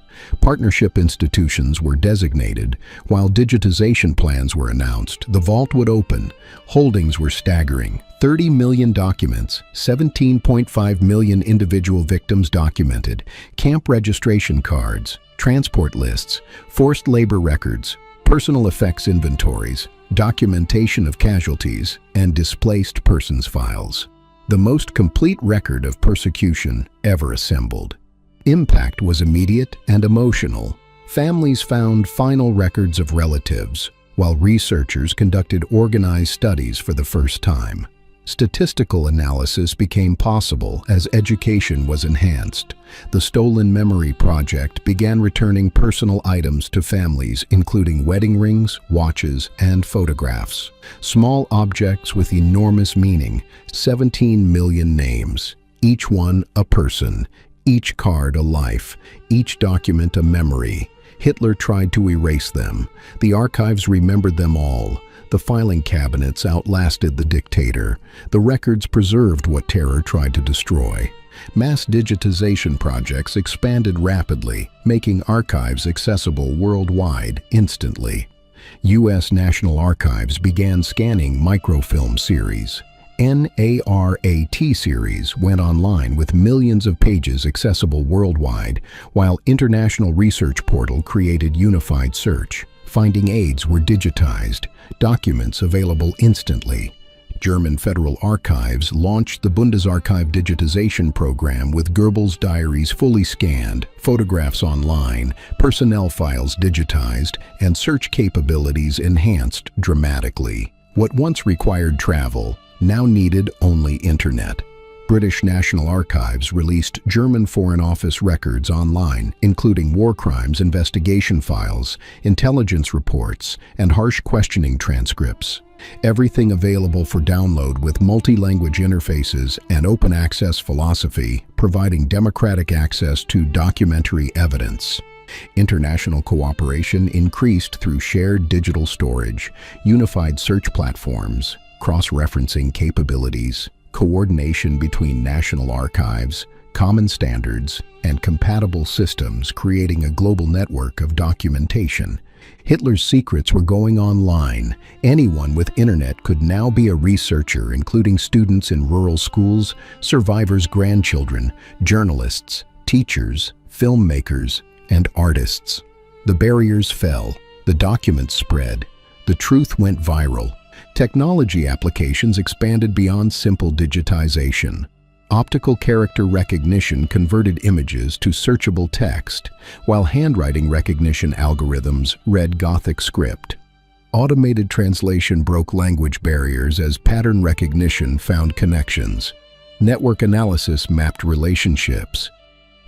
Speaker 1: Partnership institutions were designated. While digitization plans were announced, the vault would open. Holdings were staggering. 30 million documents, 17.5 million individual victims documented, camp registration cards, transport lists, forced labor records, personal effects inventories, documentation of casualties, and displaced persons files. The most complete record of persecution ever assembled. Impact was immediate and emotional. Families found final records of relatives, while researchers conducted organized studies for the first time. Statistical analysis became possible as education was enhanced. The Stolen Memory Project began returning personal items to families, including wedding rings, watches, and photographs. Small objects with enormous meaning, 17 million names, each one a person, each card a life, each document a memory. Hitler tried to erase them. The archives remembered them all. The filing cabinets outlasted the dictator. The records preserved what terror tried to destroy. Mass digitization projects expanded rapidly, making archives accessible worldwide instantly. U.S. National Archives began scanning microfilm series. NARAT series went online with millions of pages accessible worldwide, while International Research Portal created unified search. Finding aids were digitized, documents available instantly. German Federal Archives launched the Bundesarchiv digitization program with Goebbels' diaries fully scanned, photographs online, personnel files digitized, and search capabilities enhanced dramatically. What once required travel now needed only internet. British National Archives released German Foreign Office records online, including war crimes investigation files, intelligence reports, and harsh questioning transcripts. Everything available for download with multi-language interfaces and open access philosophy, providing democratic access to documentary evidence. International cooperation increased through shared digital storage, unified search platforms, cross-referencing capabilities, coordination between national archives, common standards, and compatible systems, creating a global network of documentation. Hitler's secrets were going online. Anyone with internet could now be a researcher, including students in rural schools, survivors' grandchildren, journalists, teachers, filmmakers, and artists. The barriers fell, the documents spread, the truth went viral. Technology applications expanded beyond simple digitization. Optical character recognition converted images to searchable text, while handwriting recognition algorithms read Gothic script. Automated translation broke language barriers as pattern recognition found connections. Network analysis mapped relationships.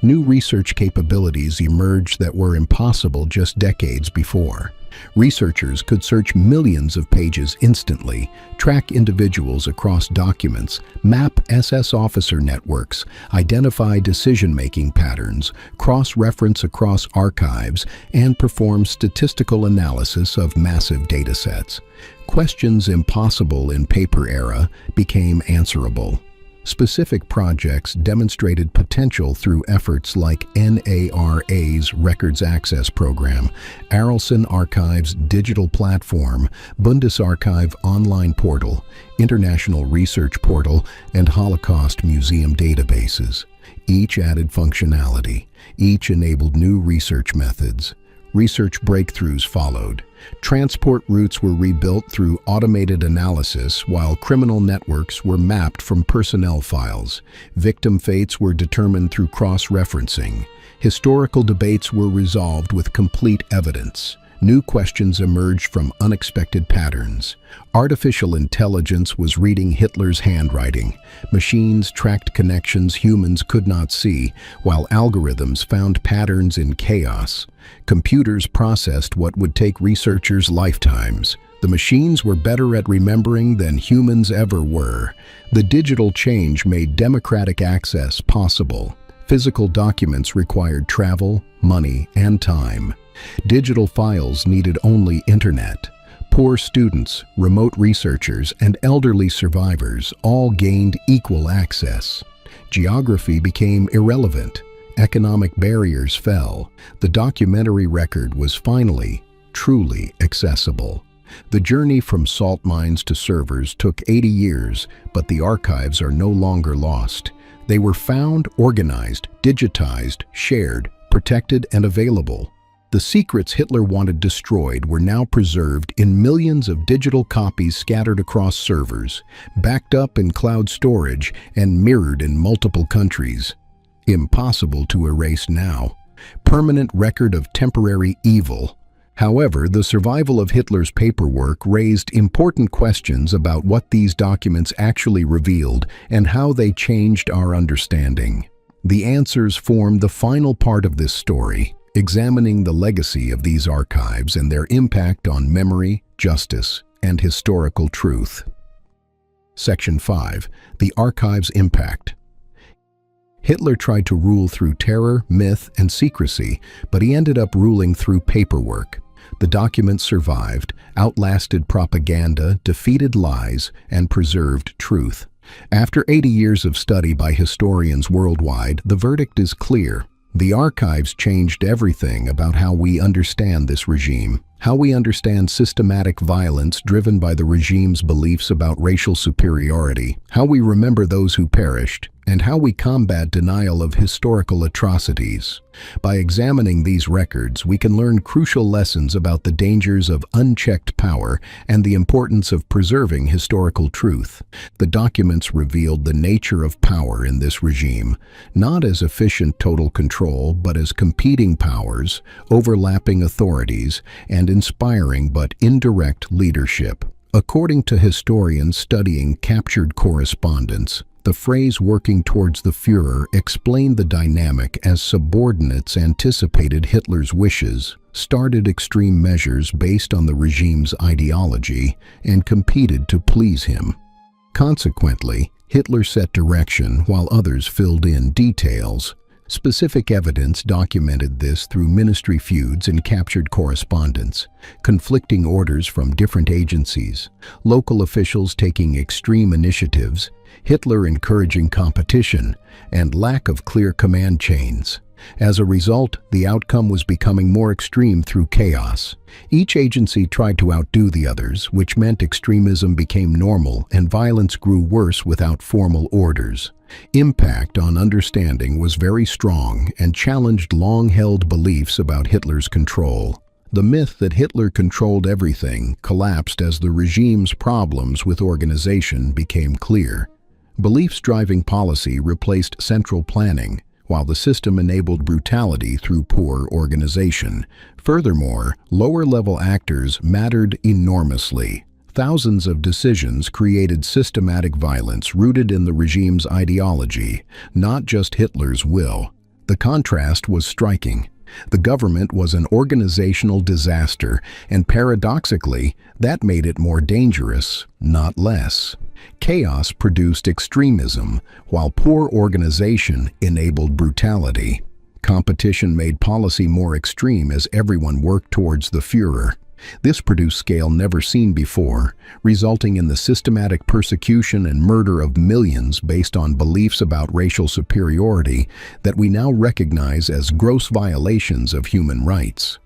Speaker 1: New research capabilities emerged that were impossible just decades before. Researchers could search millions of pages instantly, track individuals across documents, map SS officer networks, identify decision-making patterns, cross-reference across archives, and perform statistical analysis of massive datasets. Questions impossible in paper era became answerable. Specific projects demonstrated potential through efforts like NARA's Records Access Program, Arolsen Archives Digital Platform, Bundesarchiv Online Portal, International Research Portal, and Holocaust Museum databases. Each added functionality. Each enabled new research methods. Research breakthroughs followed. Transport routes were rebuilt through automated analysis, while criminal networks were mapped from personnel files. Victim fates were determined through cross-referencing. Historical debates were resolved with complete evidence. new questions emerged from unexpected patterns. Artificial intelligence was reading Hitler's handwriting. Machines tracked connections humans could not see, while algorithms found patterns in chaos. Computers processed what would take researchers lifetimes. The machines were better at remembering than humans ever were. The digital change made democratic access possible. Physical documents required travel, money, and time. Digital files needed only internet. Poor students, remote researchers, and elderly survivors all gained equal access. Geography became irrelevant. Economic barriers fell. The documentary record was finally, truly accessible. The journey from salt mines to servers took 80 years, but the archives are no longer lost. They were found, organized, digitized, shared, protected, and available. The secrets Hitler wanted destroyed were now preserved in millions of digital copies scattered across servers, backed up in cloud storage, and mirrored in multiple countries. Impossible to erase now. Permanent record of temporary evil. However, the survival of Hitler's paperwork raised important questions about what these documents actually revealed and how they changed our understanding. The answers form the final part of this story, examining the legacy of these archives and their impact on memory, justice, and historical truth. Section 5. The Archives' Impact. Hitler tried to rule through terror, myth, and secrecy, but he ended up ruling through paperwork. The documents survived, outlasted propaganda, defeated lies, and preserved truth. After 80 years of study by historians worldwide, the verdict is clear. The archives changed everything about how we understand this regime, how we understand systematic violence driven by the regime's beliefs about racial superiority, how we remember those who perished, and how we combat denial of historical atrocities. By examining these records, we can learn crucial lessons about the dangers of unchecked power and the importance of preserving historical truth. The documents revealed the nature of power in this regime, not as efficient total control, but as competing powers, overlapping authorities, and inspiring but indirect leadership. According to historians studying captured correspondence, the phrase "working towards the Führer" explained the dynamic as subordinates anticipated Hitler's wishes, started extreme measures based on the regime's ideology, and competed to please him. Consequently, Hitler set direction while others filled in details. Specific evidence documented this through ministry feuds and captured correspondence, conflicting orders from different agencies, local officials taking extreme initiatives, Hitler encouraging competition, and lack of clear command chains. As a result, the outcome was becoming more extreme through chaos. Each agency tried to outdo the others, which meant extremism became normal and violence grew worse without formal orders. Impact on understanding was very strong and challenged long-held beliefs about Hitler's control. The myth that Hitler controlled everything collapsed as the regime's problems with organization became clear. Beliefs driving policy replaced central planning, while the system enabled brutality through poor organization. Furthermore, lower-level actors mattered enormously. Thousands of decisions created systematic violence rooted in the regime's ideology, not just Hitler's will. The contrast was striking. The government was an organizational disaster, and paradoxically, that made it more dangerous, not less. Chaos produced extremism, while poor organization enabled brutality. Competition made policy more extreme as everyone worked towards the Führer. This produced scale never seen before, resulting in the systematic persecution and murder of millions based on beliefs about racial superiority that we now recognize as gross violations of human rights.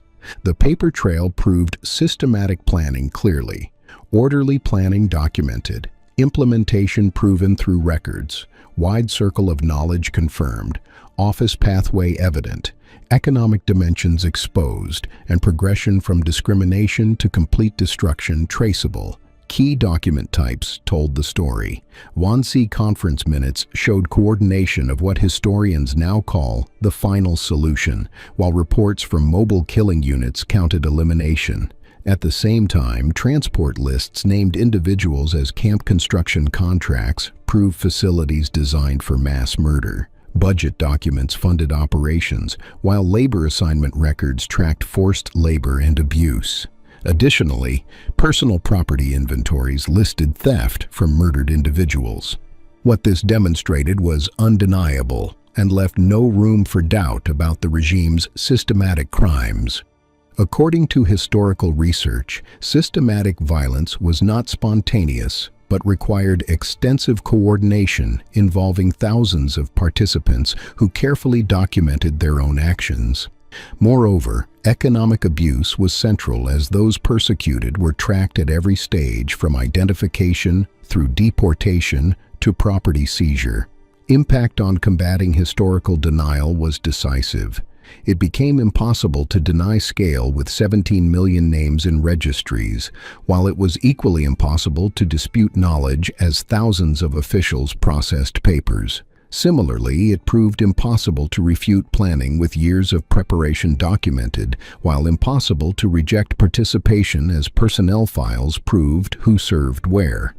Speaker 1: The paper trail proved systematic planning clearly, orderly planning documented, implementation proven through records, wide circle of knowledge confirmed, office pathway evident, economic dimensions exposed, and progression from discrimination to complete destruction traceable. Key document types told the story. Wannsee conference minutes showed coordination of what historians now call the final solution, while reports from mobile killing units counted elimination. At the same time, transport lists named individuals as camp construction contracts, proved facilities designed for mass murder. Budget documents funded operations, while labor assignment records tracked forced labor and abuse. Additionally, personal property inventories listed theft from murdered individuals. What this demonstrated was undeniable and left no room for doubt about the regime's systematic crimes. According to historical research, systematic violence was not spontaneous, but required extensive coordination involving thousands of participants who carefully documented their own actions. Moreover, economic abuse was central, as those persecuted were tracked at every stage, from identification through deportation to property seizure. Impact on combating historical denial was decisive. It became impossible to deny scale with 17 million names in registries, while it was equally impossible to dispute knowledge as thousands of officials processed papers. Similarly, it proved impossible to refute planning with years of preparation documented, while impossible to reject participation as personnel files proved who served where.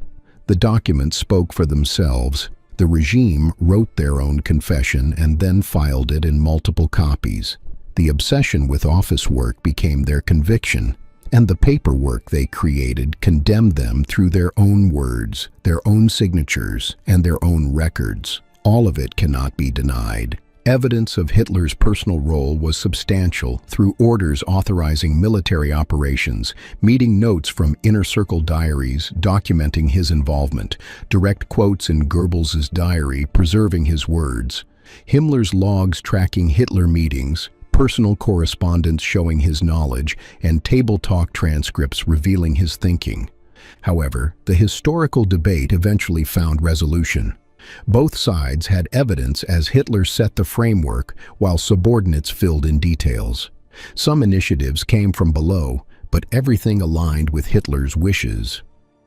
Speaker 1: The documents spoke for themselves. The regime wrote their own confession and then filed it in multiple copies. The obsession with office work became their conviction, and the paperwork they created condemned them through their own words, their own signatures, and their own records. All of it cannot be denied. Evidence of Hitler's personal role was substantial through orders authorizing military operations, meeting notes from inner circle diaries documenting his involvement, direct quotes in Goebbels's diary preserving his words, Himmler's logs tracking Hitler meetings, personal correspondence showing his knowledge, and table talk transcripts revealing his thinking. However, the historical debate eventually found resolution. Both sides had evidence as Hitler set the framework while subordinates filled in details. Some initiatives came from below, but everything aligned with Hitler's wishes.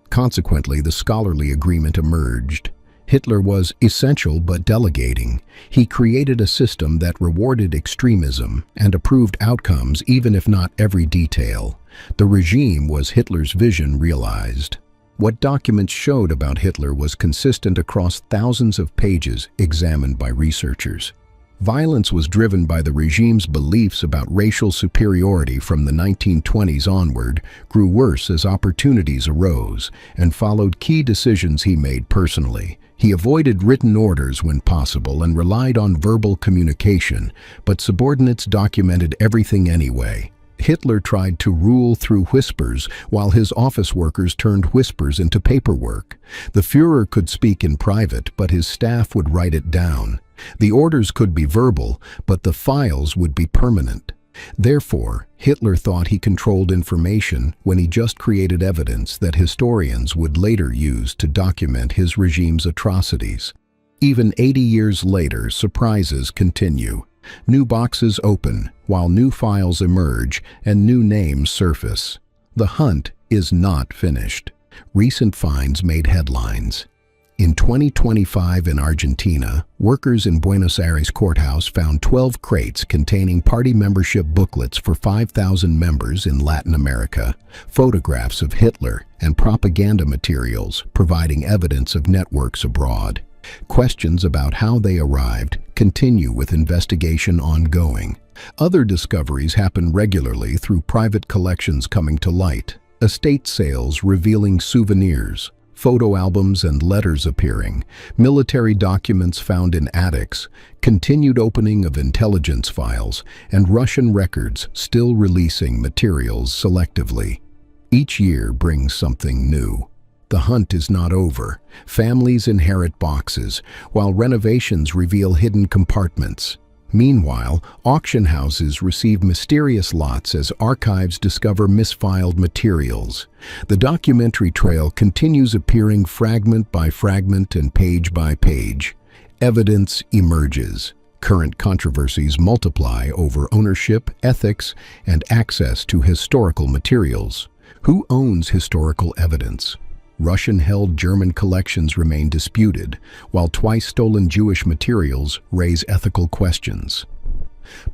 Speaker 1: Consequently, the scholarly agreement emerged. Hitler was essential but delegating. He created a system that rewarded extremism and approved outcomes even if not every detail. The regime was Hitler's vision realized. What documents showed about Hitler was consistent across thousands of pages examined by researchers. Violence was driven by the regime's beliefs about racial superiority from the 1920s onward, grew worse as opportunities arose, and followed key decisions he made personally. He avoided written orders when possible and relied on verbal communication, but subordinates documented everything anyway. Hitler tried to rule through whispers, while his office workers turned whispers into paperwork. The Führer could speak in private, but his staff would write it down. The orders could be verbal, but the files would be permanent. Therefore, Hitler thought he controlled information when he just created evidence that historians would later use to document his regime's atrocities. Even 80 years later, surprises continue. New boxes open, while new files emerge and new names surface. The hunt is not finished. Recent finds made headlines. In 2025 in Argentina, workers in Buenos Aires courthouse found 12 crates containing party membership booklets for 5,000 members in Latin America, photographs of Hitler, and propaganda materials providing evidence of networks abroad. Questions about how they arrived continue with investigation ongoing. Other discoveries happen regularly through private collections coming to light, estate sales revealing souvenirs, photo albums and letters appearing, military documents found in attics, continued opening of intelligence files, and Russian records still releasing materials selectively. Each year brings something new. The hunt is not over. Families inherit boxes, while renovations reveal hidden compartments. Meanwhile, auction houses receive mysterious lots as archives discover misfiled materials. The documentary trail continues appearing fragment by fragment and page by page. Evidence emerges. Current controversies multiply over ownership, ethics, and access to historical materials. Who owns historical evidence? Russian-held German collections remain disputed, while twice-stolen Jewish materials raise ethical questions.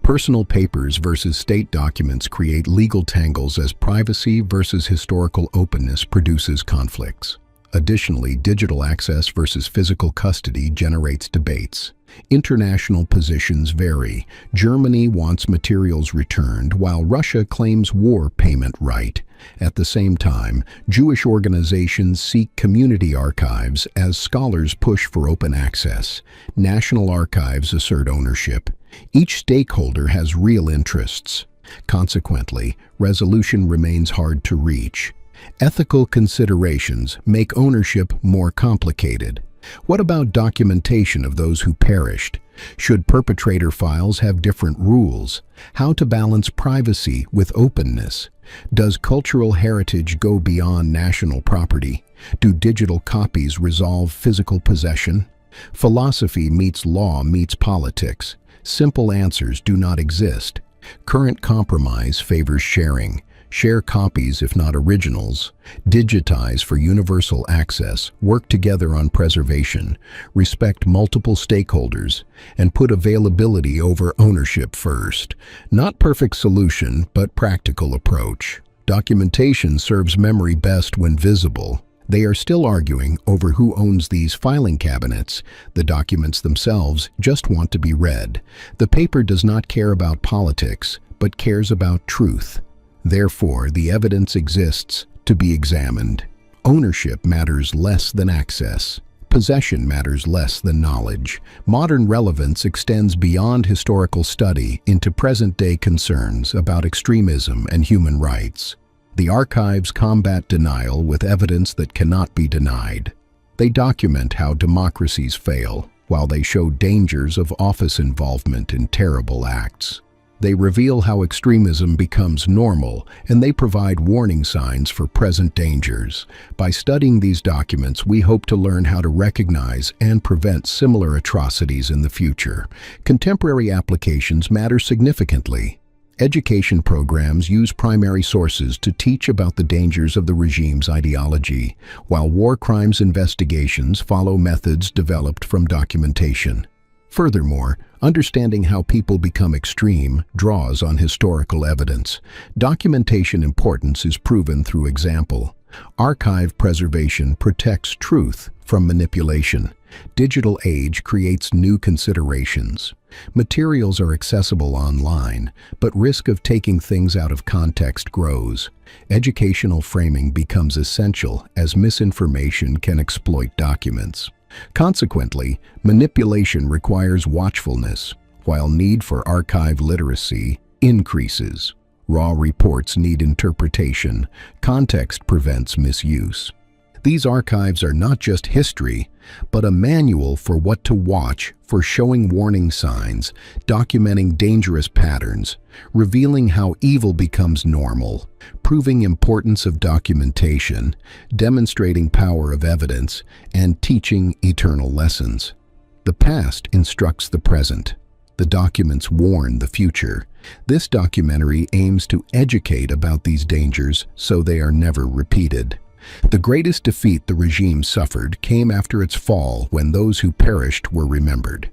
Speaker 1: Personal papers versus state documents create legal tangles as privacy versus historical openness produces conflicts. Additionally, digital access versus physical custody generates debates. International positions vary. Germany wants materials returned, while Russia claims war payment right. At the same time, Jewish organizations seek community archives as scholars push for open access. National archives assert ownership. Each stakeholder has real interests. Consequently, resolution remains hard to reach. Ethical considerations make ownership more complicated. What about documentation of those who perished? Should perpetrator files have different rules? How to balance privacy with openness? Does cultural heritage go beyond national property? Do digital copies resolve physical possession? Philosophy meets law meets politics. Simple answers do not exist. Current compromise favors sharing. Share copies if not originals. Digitize for universal access. Work together on preservation. Respect multiple stakeholders. And put availability over ownership first. Not perfect solution, but practical approach. Documentation serves memory best when visible. They are still arguing over who owns these filing cabinets. The documents themselves just want to be read. The paper does not care about politics, but cares about truth. Therefore, the evidence exists to be examined. Ownership matters less than access. Possession matters less than knowledge. Modern relevance extends beyond historical study into present-day concerns about extremism and human rights. The archives combat denial with evidence that cannot be denied. They document how democracies fail, while they show dangers of office involvement in terrible acts. They reveal how extremism becomes normal, and they provide warning signs for present dangers. By studying these documents, we hope to learn how to recognize and prevent similar atrocities in the future. Contemporary applications matter significantly. Education programs use primary sources to teach about the dangers of the regime's ideology, while war crimes investigations follow methods developed from documentation. Furthermore, understanding how people become extreme draws on historical evidence. Documentation importance is proven through example. Archive preservation protects truth from manipulation. Digital age creates new considerations. Materials are accessible online, but risk of taking things out of context grows. Educational framing becomes essential as misinformation can exploit documents. Consequently, manipulation requires watchfulness, while need for archive literacy increases. Raw reports need interpretation. Context prevents misuse. These archives are not just history, but a manual for what to watch for, showing warning signs, documenting dangerous patterns, revealing how evil becomes normal, proving importance of documentation, demonstrating power of evidence, and teaching eternal lessons. The past instructs the present. The documents warn the future. This documentary aims to educate about these dangers so they are never repeated. The greatest defeat the regime suffered came after its fall, when those who perished were remembered.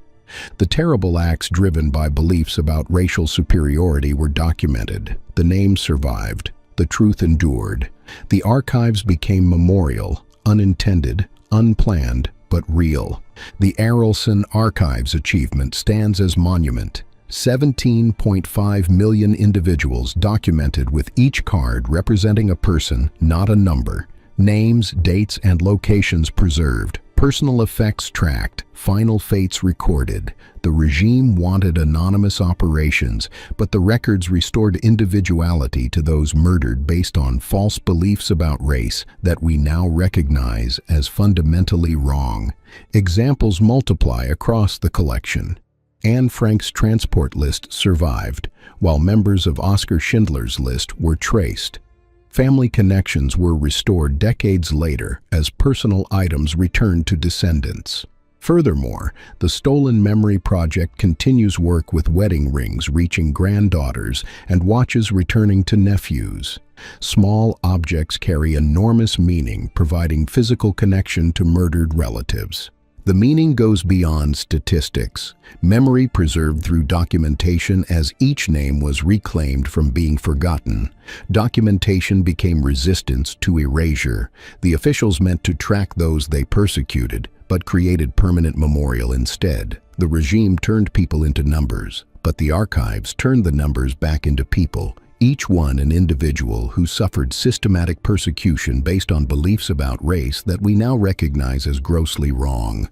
Speaker 1: The terrible acts driven by beliefs about racial superiority were documented. The names survived. The truth endured. The archives became memorial, unintended, unplanned, but real. The Arolsen Archives achievement stands as monument. 17.5 million individuals documented, with each card representing a person, not a number. Names, dates, and locations preserved. Personal effects tracked. Final fates recorded. The regime wanted anonymous operations, but the records restored individuality to those murdered based on false beliefs about race that we now recognize as fundamentally wrong. Examples multiply across the collection. Anne Frank's transport list survived, while members of Oskar Schindler's list were traced. Family connections were restored decades later as personal items returned to descendants. Furthermore, the Stolen Memory Project continues work with wedding rings reaching granddaughters and watches returning to nephews. Small objects carry enormous meaning, providing physical connection to murdered relatives. The meaning goes beyond statistics. Memory preserved through documentation, as each name was reclaimed from being forgotten. Documentation became resistance to erasure. The officials meant to track those they persecuted, but created permanent memorial instead. The regime turned people into numbers, but the archives turned the numbers back into people, each one an individual who suffered systematic persecution based on beliefs about race that we now recognize as grossly wrong.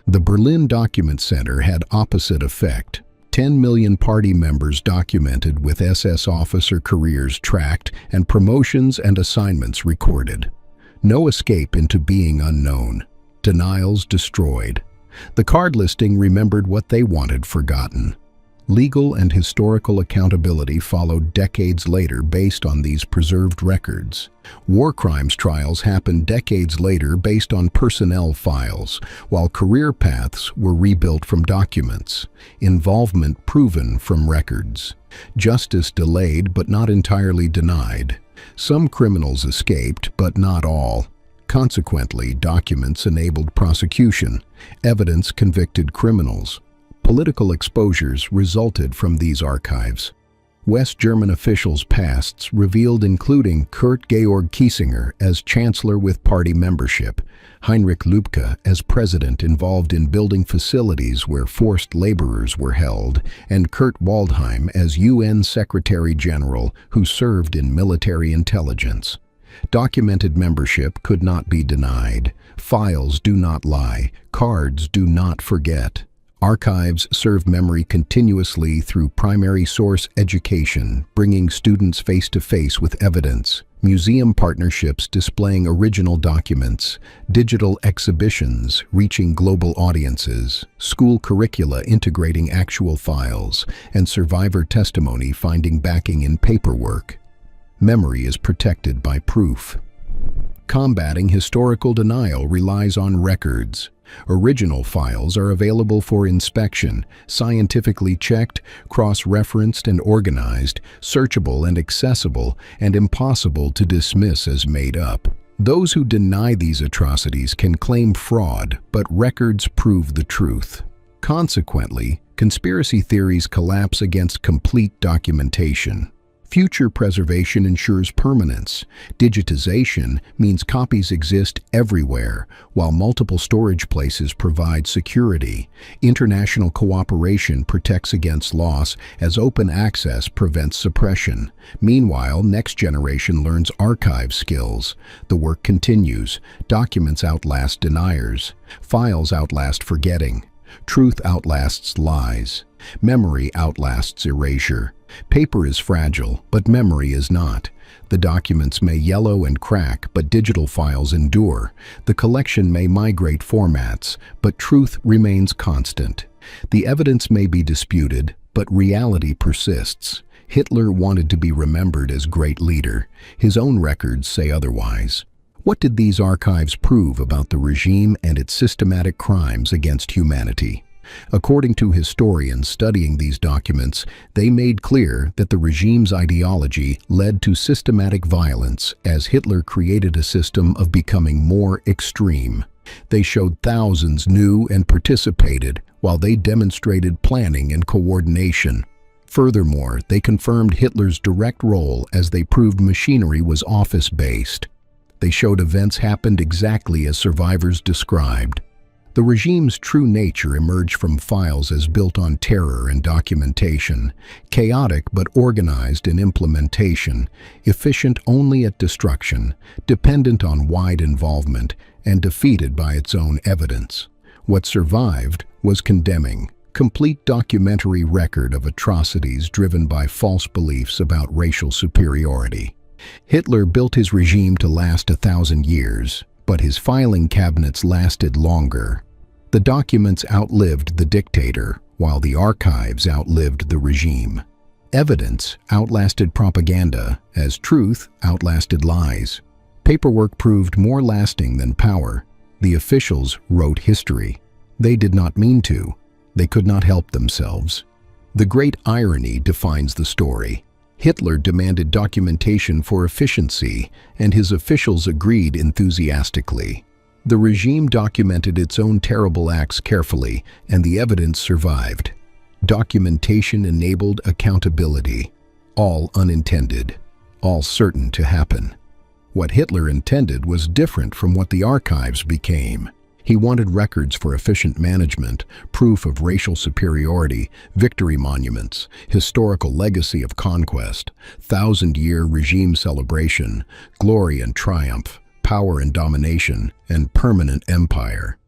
Speaker 1: The Berlin Document Center had opposite effect. 10 million party members documented, with SS officer careers tracked and promotions and assignments recorded. No escape into being unknown. Denials destroyed. The card listing remembered what they wanted forgotten. Legal and historical accountability followed decades later based on these preserved records. War crimes trials happened decades later based on personnel files, while career paths were rebuilt from documents. Involvement proven from records. Justice delayed but not entirely denied. Some criminals escaped, but not all. Consequently, documents enabled prosecution. Evidence convicted criminals. Political exposures resulted from these archives. West German officials' pasts revealed, including Kurt Georg Kiesinger as chancellor with party membership, Heinrich Lübke as president involved in building facilities where forced laborers were held, and Kurt Waldheim as UN Secretary General who served in military intelligence. Documented membership could not be denied. Files do not lie. Cards do not forget. Archives serve memory continuously through primary source education, bringing students face-to-face with evidence, museum partnerships displaying original documents, digital exhibitions reaching global audiences, school curricula integrating actual files, and survivor testimony finding backing in paperwork. Memory is protected by proof. Combating historical denial relies on records. Original files are available for inspection, scientifically checked, cross-referenced and organized, searchable and accessible, and impossible to dismiss as made up. Those who deny these atrocities can claim fraud, but records prove the truth. Consequently, conspiracy theories collapse against complete documentation. Future preservation ensures permanence. Digitization means copies exist everywhere, while multiple storage places provide security. International cooperation protects against loss, as open access prevents suppression. Meanwhile, next generation learns archive skills. The work continues. Documents outlast deniers. Files outlast forgetting. Truth outlasts lies. Memory outlasts erasure. Paper is fragile, but memory is not. The documents may yellow and crack, but digital files endure. The collection may migrate formats, but truth remains constant. The evidence may be disputed, but reality persists. Hitler wanted to be remembered as great leader. His own records say otherwise. What did these archives prove about the regime and its systematic crimes against humanity? According to historians studying these documents, they made clear that the regime's ideology led to systematic violence as Hitler created a system of becoming more extreme. They showed thousands knew and participated, while they demonstrated planning and coordination. Furthermore, they confirmed Hitler's direct role as they proved machinery was office-based. They showed events happened exactly as survivors described. The regime's true nature emerged from files as built on terror and documentation, chaotic but organized in implementation, efficient only at destruction, dependent on wide involvement, and defeated by its own evidence. What survived was condemning, complete documentary record of atrocities driven by false beliefs about racial superiority. Hitler built his regime to last 1,000 years, but his filing cabinets lasted longer. The documents outlived the dictator, while the archives outlived the regime. Evidence outlasted propaganda, as truth outlasted lies. Paperwork proved more lasting than power. The officials wrote history. They did not mean to. They could not help themselves. The great irony defines the story. Hitler demanded documentation for efficiency, and his officials agreed enthusiastically. The regime documented its own terrible acts carefully, and the evidence survived. Documentation enabled accountability. All unintended, all certain to happen. What Hitler intended was different from what the archives became. He wanted records for efficient management, proof of racial superiority, victory monuments, historical legacy of conquest, thousand-year regime celebration, glory and triumph, power and domination, and permanent empire.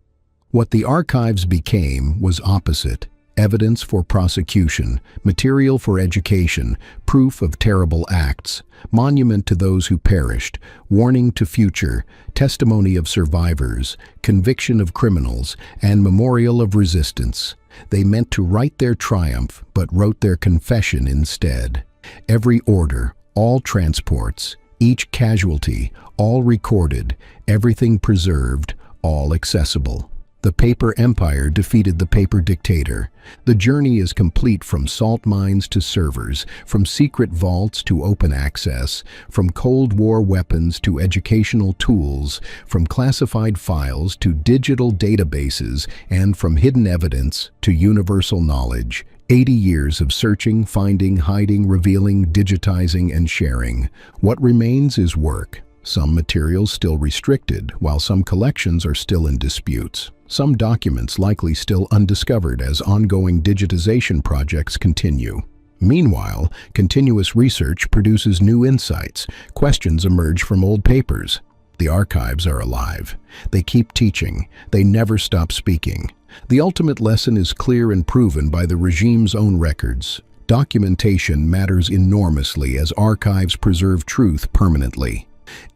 Speaker 1: What the archives became was opposite: evidence for prosecution, material for education, proof of terrible acts, monument to those who perished, warning to future, testimony of survivors, conviction of criminals, and memorial of resistance. They meant to write their triumph, but wrote their confession instead. Every order, all transports, each casualty, all recorded, everything preserved, all accessible. The paper empire defeated the paper dictator. The journey is complete, from salt mines to servers, from secret vaults to open access, from Cold War weapons to educational tools, from classified files to digital databases, and from hidden evidence to universal knowledge. 80 years of searching, finding, hiding, revealing, digitizing, and sharing. What remains is work. Some materials still restricted, while some collections are still in disputes. Some documents likely still undiscovered as ongoing digitization projects continue. Meanwhile, continuous research produces new insights. Questions emerge from old papers. The archives are alive. They keep teaching. They never stop speaking. The ultimate lesson is clear and proven by the regime's own records. Documentation matters enormously, as archives preserve truth permanently.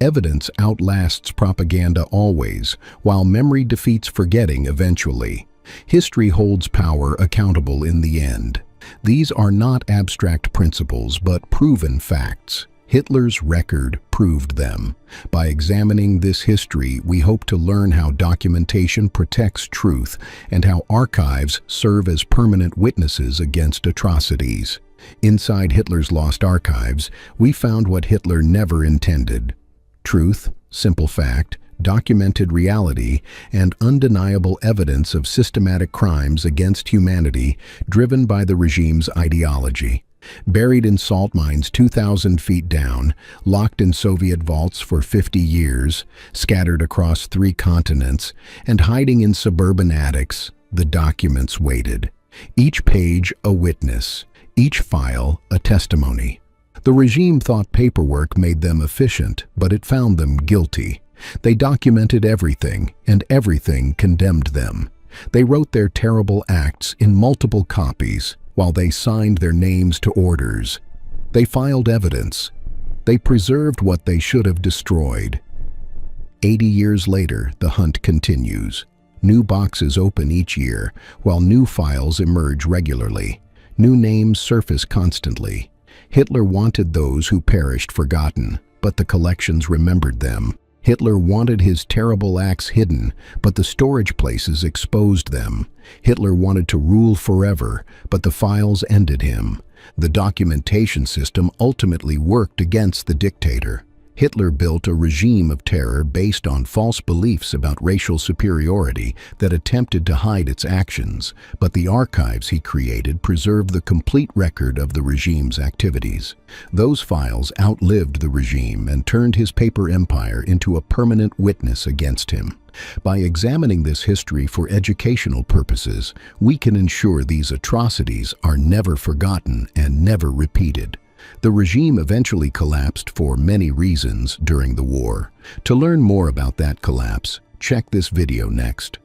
Speaker 1: Evidence outlasts propaganda always, while memory defeats forgetting eventually. History holds power accountable in the end. These are not abstract principles, but proven facts. Hitler's record proved them. By examining this history, we hope to learn how documentation protects truth and how archives serve as permanent witnesses against atrocities. Inside Hitler's lost archives, we found what Hitler never intended: truth, simple fact, documented reality, and undeniable evidence of systematic crimes against humanity driven by the regime's ideology. Buried in salt mines 2,000 feet down, locked in Soviet vaults for 50 years, scattered across 3 continents, and hiding in suburban attics, the documents waited. Each page a witness, each file a testimony. The regime thought paperwork made them efficient, but it found them guilty. They documented everything, and everything condemned them. They wrote their terrible acts in multiple copies, while they signed their names to orders. They filed evidence. They preserved what they should have destroyed. 80 years later, the hunt continues. New boxes open each year, while new files emerge regularly. New names surface constantly. Hitler wanted those who perished forgotten, but the collections remembered them. Hitler wanted his terrible acts hidden, but the storage places exposed them. Hitler wanted to rule forever, but the files ended him. The documentation system ultimately worked against the dictator. Hitler built a regime of terror based on false beliefs about racial superiority that attempted to hide its actions, but the archives he created preserved the complete record of the regime's activities. Those files outlived the regime and turned his paper empire into a permanent witness against him. By examining this history for educational purposes, we can ensure these atrocities are never forgotten and never repeated. The regime eventually collapsed for many reasons during the war. To learn more about that collapse, check this video next.